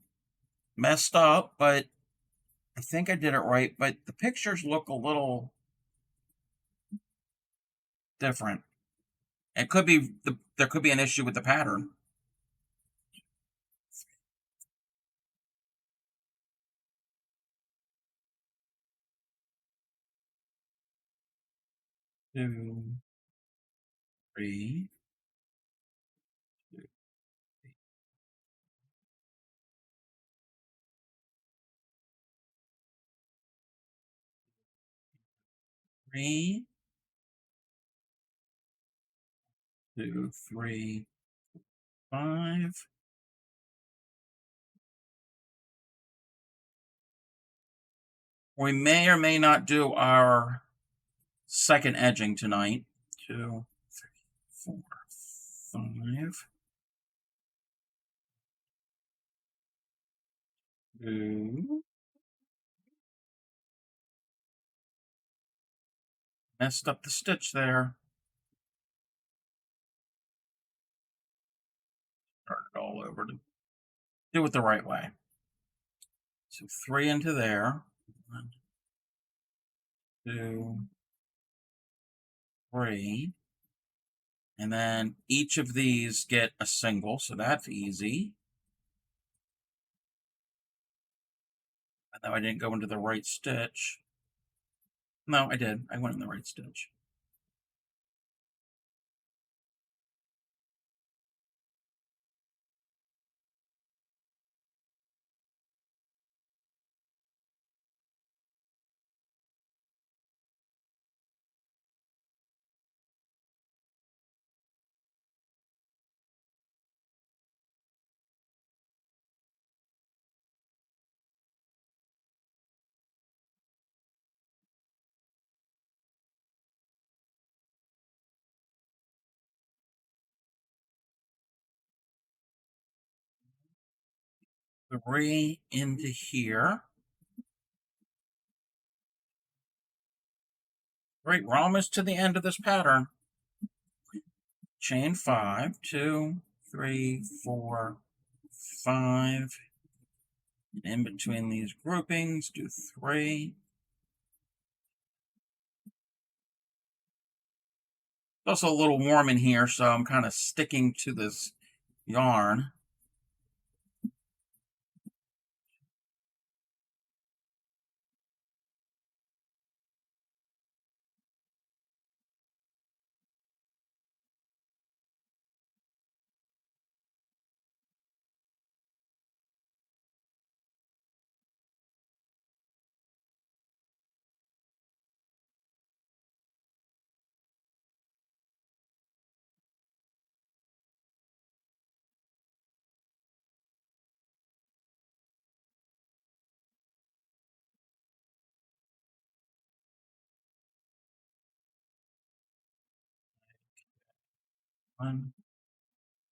messed up, but I think I did it right. But the pictures look a little different. It could be there could be an issue with the pattern. Two, 3, 2, 3, 2, 3, 5. We may or may not do our second edging tonight. 2, 3, 4, 5. 2. Messed up the stitch there. Start it all over to do it the right way. So 3 into there. 1, 2, 3. And then each of these get a single, so that's easy. And though I didn't go into the right stitch. No, I did. I went in the right stitch. Three into here. Great, we're almost to the end of this pattern. Chain 5, 2, 3, 4, 5. And in between these groupings, do 3. It's also a little warm in here, so I'm kind of sticking to this yarn. One,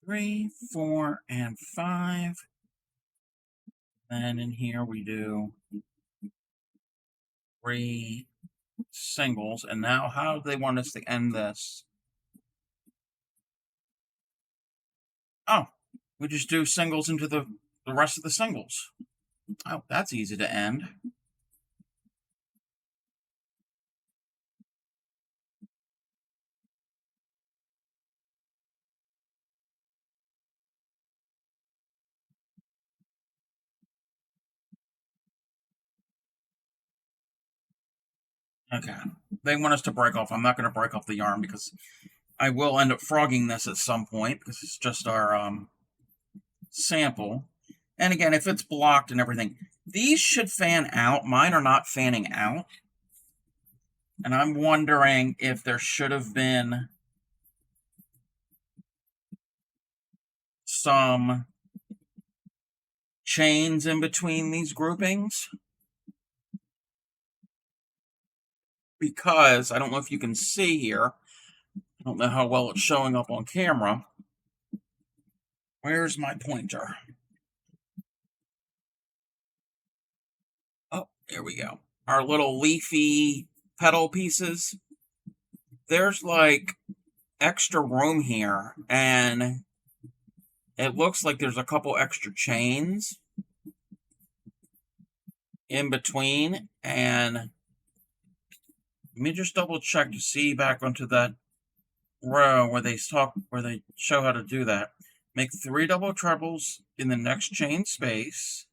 3, 4, and 5. Then in here we do 3 singles. And now how do they want us to end this? Oh, we just do singles into the rest of the singles. Oh, that's easy to end. Okay, they want us to break off. I'm not going to break off the yarn because I will end up frogging this at some point because it's just our sample. And again, if it's blocked and everything, these should fan out. Mine are not fanning out. And I'm wondering if there should have been some chains in between these groupings. Because, I don't know if you can see here, I don't know how well it's showing up on camera. Where's my pointer? Oh, there we go. Our little leafy petal pieces. There's like extra room here, and it looks like there's a couple extra chains in between, and let me just double check to see back onto that row where they show how to do that. Make 3 double trebles in the next chain space.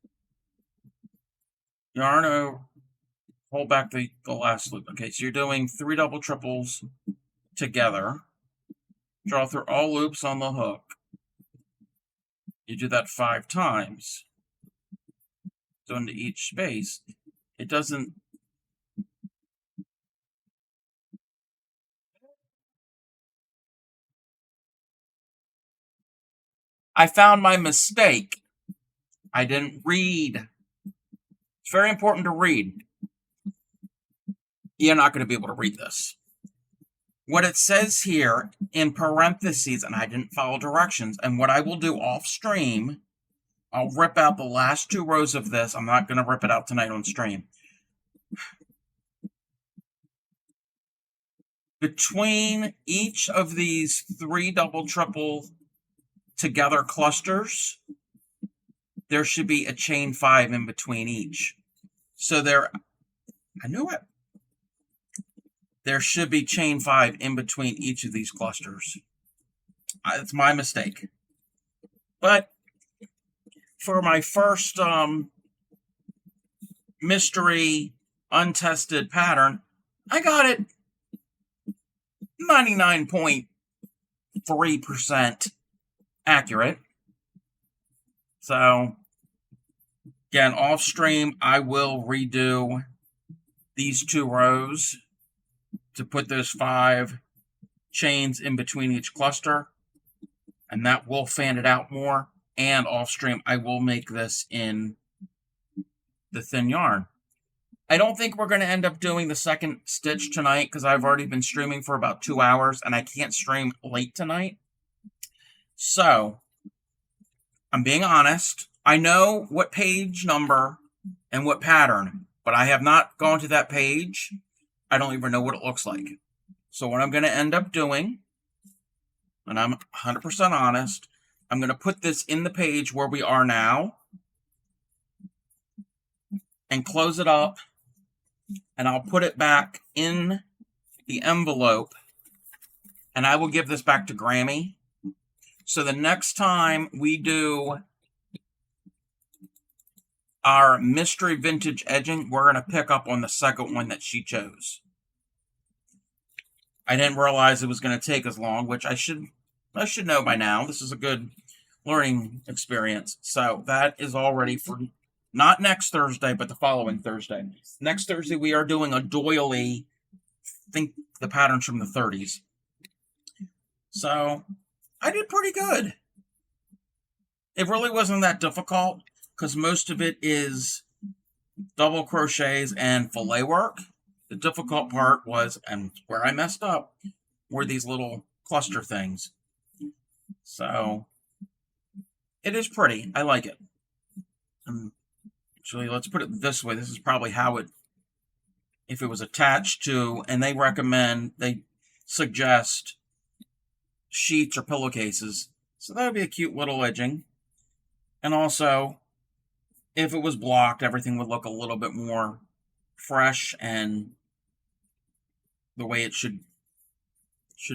Yarn over, hold back the last loop. Okay, so you're doing 3 double triples together. Draw through all loops on the hook. You do that 5 times. So into each space. It doesn't. I found my mistake. I didn't read. It's very important to read. You're not going to be able to read this. what it says here in parentheses, and I didn't follow directions, and what I will do off stream, I'll rip out the last 2 rows of this. I'm not going to rip it out tonight on stream. Between each of these 3 double, triple together clusters, there should be a chain 5 in between each. So I knew it. There should be chain 5 in between each of these clusters. It's my mistake. But for my first mystery untested pattern, I got it 99.3% accurate. So again, off stream, I will redo these 2 rows to put those 5 chains in between each cluster, and that will fan it out more. And off stream, I will make this in the thin yarn. I don't think we're going to end up doing the second stitch tonight because I've already been streaming for about 2 hours and I can't stream late tonight. So I'm being honest. I know what page number and what pattern, but I have not gone to that page. I don't even know what it looks like. So what I'm going to end up doing, and I'm 100% honest, I'm going to put this in the page where we are now and close it up, and I'll put it back in the envelope, and I will give this back to Grammy. So the next time we do our mystery vintage edging, we're going to pick up on the second one that she chose. I didn't realize it was going to take as long, which I should know by now. This is a good learning experience. So that is all ready for not next Thursday, but the following Thursday. Next Thursday, we are doing a doily. I think the pattern's from the 30s. So I did pretty good. It really wasn't that difficult because most of it is double crochets and fillet work. The difficult part was, and where I messed up, were these little cluster things. So it is pretty. I like it. Actually, let's put it this way. This is probably how it, if it was attached to, and they suggest sheets or pillowcases. So that would be a cute little edging. And also, if it was blocked, everything would look a little bit more fresh and the way it should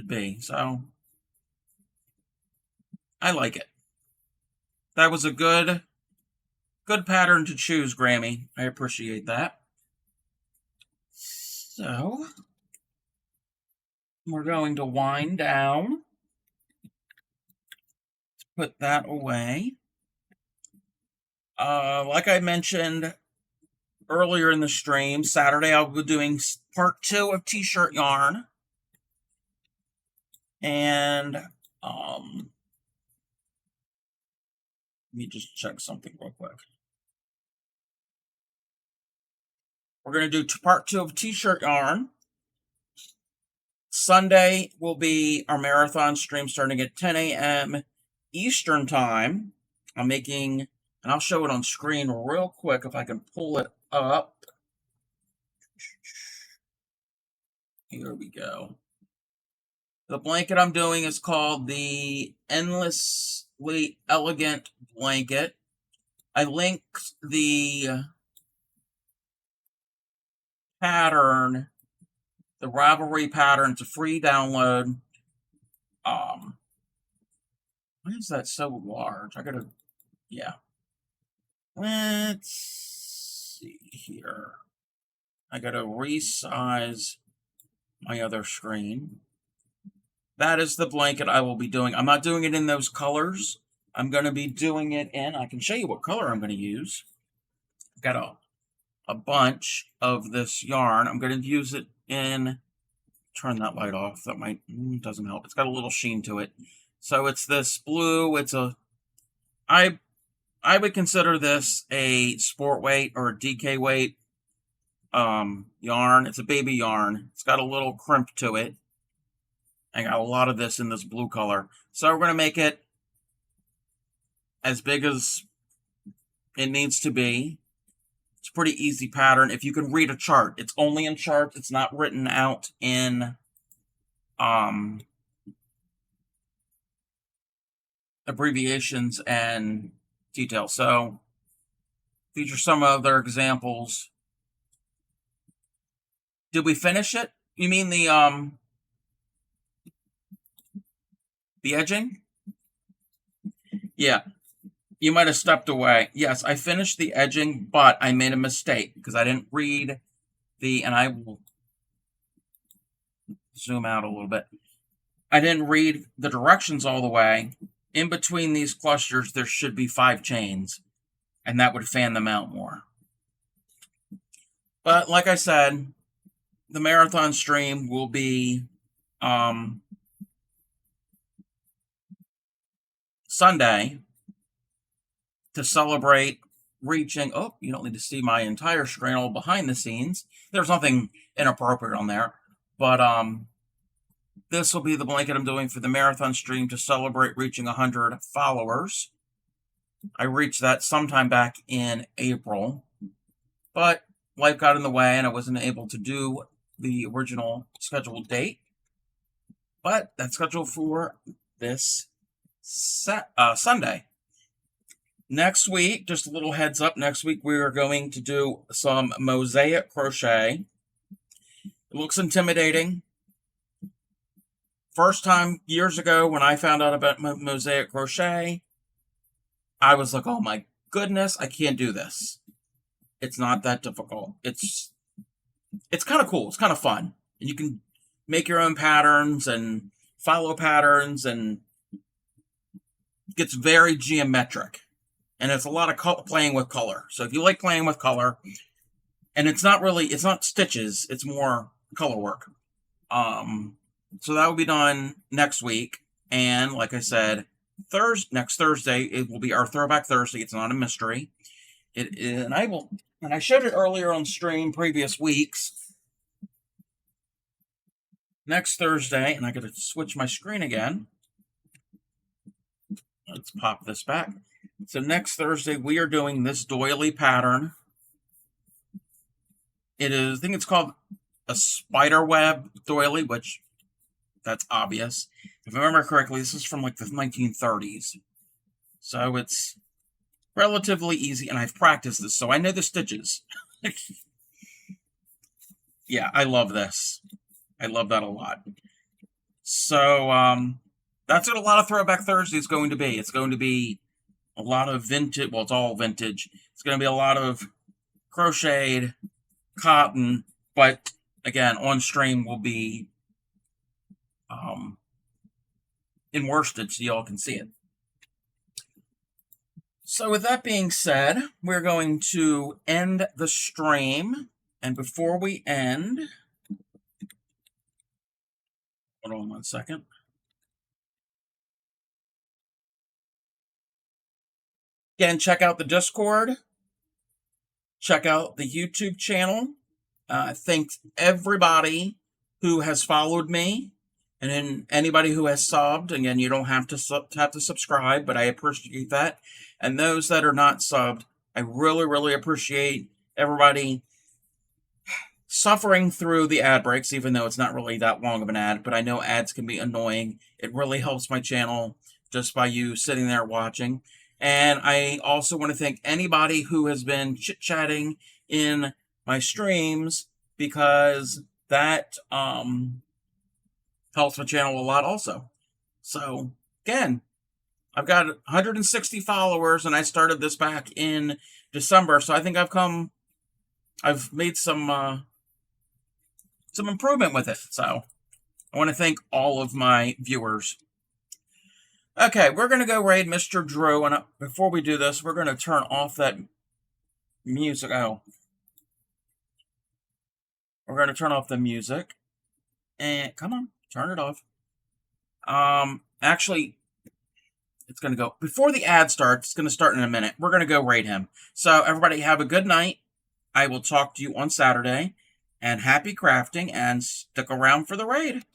be. So I like it. That was a good pattern to choose, Grammy. I appreciate that. So we're going to wind down. Let's put that away. Like I mentioned earlier in the stream, Saturday I'll be doing part 2 of t-shirt yarn. And let me just check something real quick. We're going to do part 2 of t-shirt yarn. Sunday will be our marathon stream starting at 10 a.m. Eastern time. I'm making, and I'll show it on screen real quick if I can pull it up. Here we go. The blanket I'm doing is called the Endlessly Elegant Blanket. I linked the pattern, the Ravelry pattern. It's a free download. Why is that so large? Yeah. Let's see here. I gotta resize my other screen. That is the blanket I will be doing. I'm not doing it in those colors. I'm going to be doing it in, I can show you what color I'm going to use. I've got a bunch of this yarn. I'm going to use it in, turn that light off. That might, doesn't help. It's got a little sheen to it. So it's this blue. I would consider this a sport weight or a DK weight yarn. It's a baby yarn. It's got a little crimp to it. I got a lot of this in this blue color. So we're going to make it as big as it needs to be. It's a pretty easy pattern. If you can read a chart, it's only in charts. It's not written out in abbreviations and details. So these are some other examples. Did we finish it? You mean the edging? Yeah. You might have stepped away. Yes, I finished the edging, but I made a mistake because I didn't read and I will zoom out a little bit. I didn't read the directions all the way. In between these clusters, there should be 5 chains, and that would fan them out more. But like I said, the marathon stream will be Sunday to celebrate reaching. Oh, you don't need to see my entire screen all behind the scenes. There's nothing inappropriate on there, but this will be the blanket I'm doing for the marathon stream to celebrate reaching 100 followers. I reached that sometime back in April, but life got in the way and I wasn't able to do the original scheduled date. But that's scheduled for this Sunday. Next week, just a little heads up, next week we are going to do some mosaic crochet. It looks intimidating. First time years ago when I found out about mosaic crochet, I was like, oh my goodness, I can't do this. It's not that difficult. It's kind of cool. It's kind of fun. And you can make your own patterns and follow patterns, and it gets very geometric. And it's a lot of playing with color. So if you like playing with color, and it's not stitches, it's more color work. So that will be done next week. And like I said, next Thursday, it will be our Throwback Thursday. It's not a mystery. And I showed it earlier on stream previous weeks. Next Thursday, and I got to switch my screen again. Let's pop this back. So next Thursday, we are doing this doily pattern. I think it's called a spider web doily, which that's obvious. If I remember correctly, this is from like the 1930s. So it's relatively easy, and I've practiced this, so I know the stitches. Yeah, I love this. I love that a lot. So that's what a lot of Throwback Thursday is going to be. It's going to be a lot of vintage. Well, it's all vintage. It's going to be a lot of crocheted cotton, but again, on stream will be in worsted so y'all can see it. So with that being said, we're going to end the stream. And before we end, hold on one second. Again, check out the Discord. Check out the YouTube channel. Thanks everybody who has followed me, and then anybody who has subbed. Again, you don't have to subscribe, but I appreciate that. And those that are not subbed, I really, really appreciate everybody suffering through the ad breaks, even though it's not really that long of an ad. But I know ads can be annoying. It really helps my channel just by you sitting there watching. And I also want to thank anybody who has been chit-chatting in my streams, because that helps my channel a lot also. So, again, I've got 160 followers, and I started this back in December, so I think I've made some improvement with it. So, I want to thank all of my viewers. Okay, we're going to go raid Mr. Drew, and before we do this, we're going to turn off that music. Oh. We're going to turn off the music. And, come on, turn it off. Actually, it's going to go, before the ad starts, it's going to start in a minute. We're going to go raid him. So, everybody have a good night. I will talk to you on Saturday. And happy crafting, and stick around for the raid.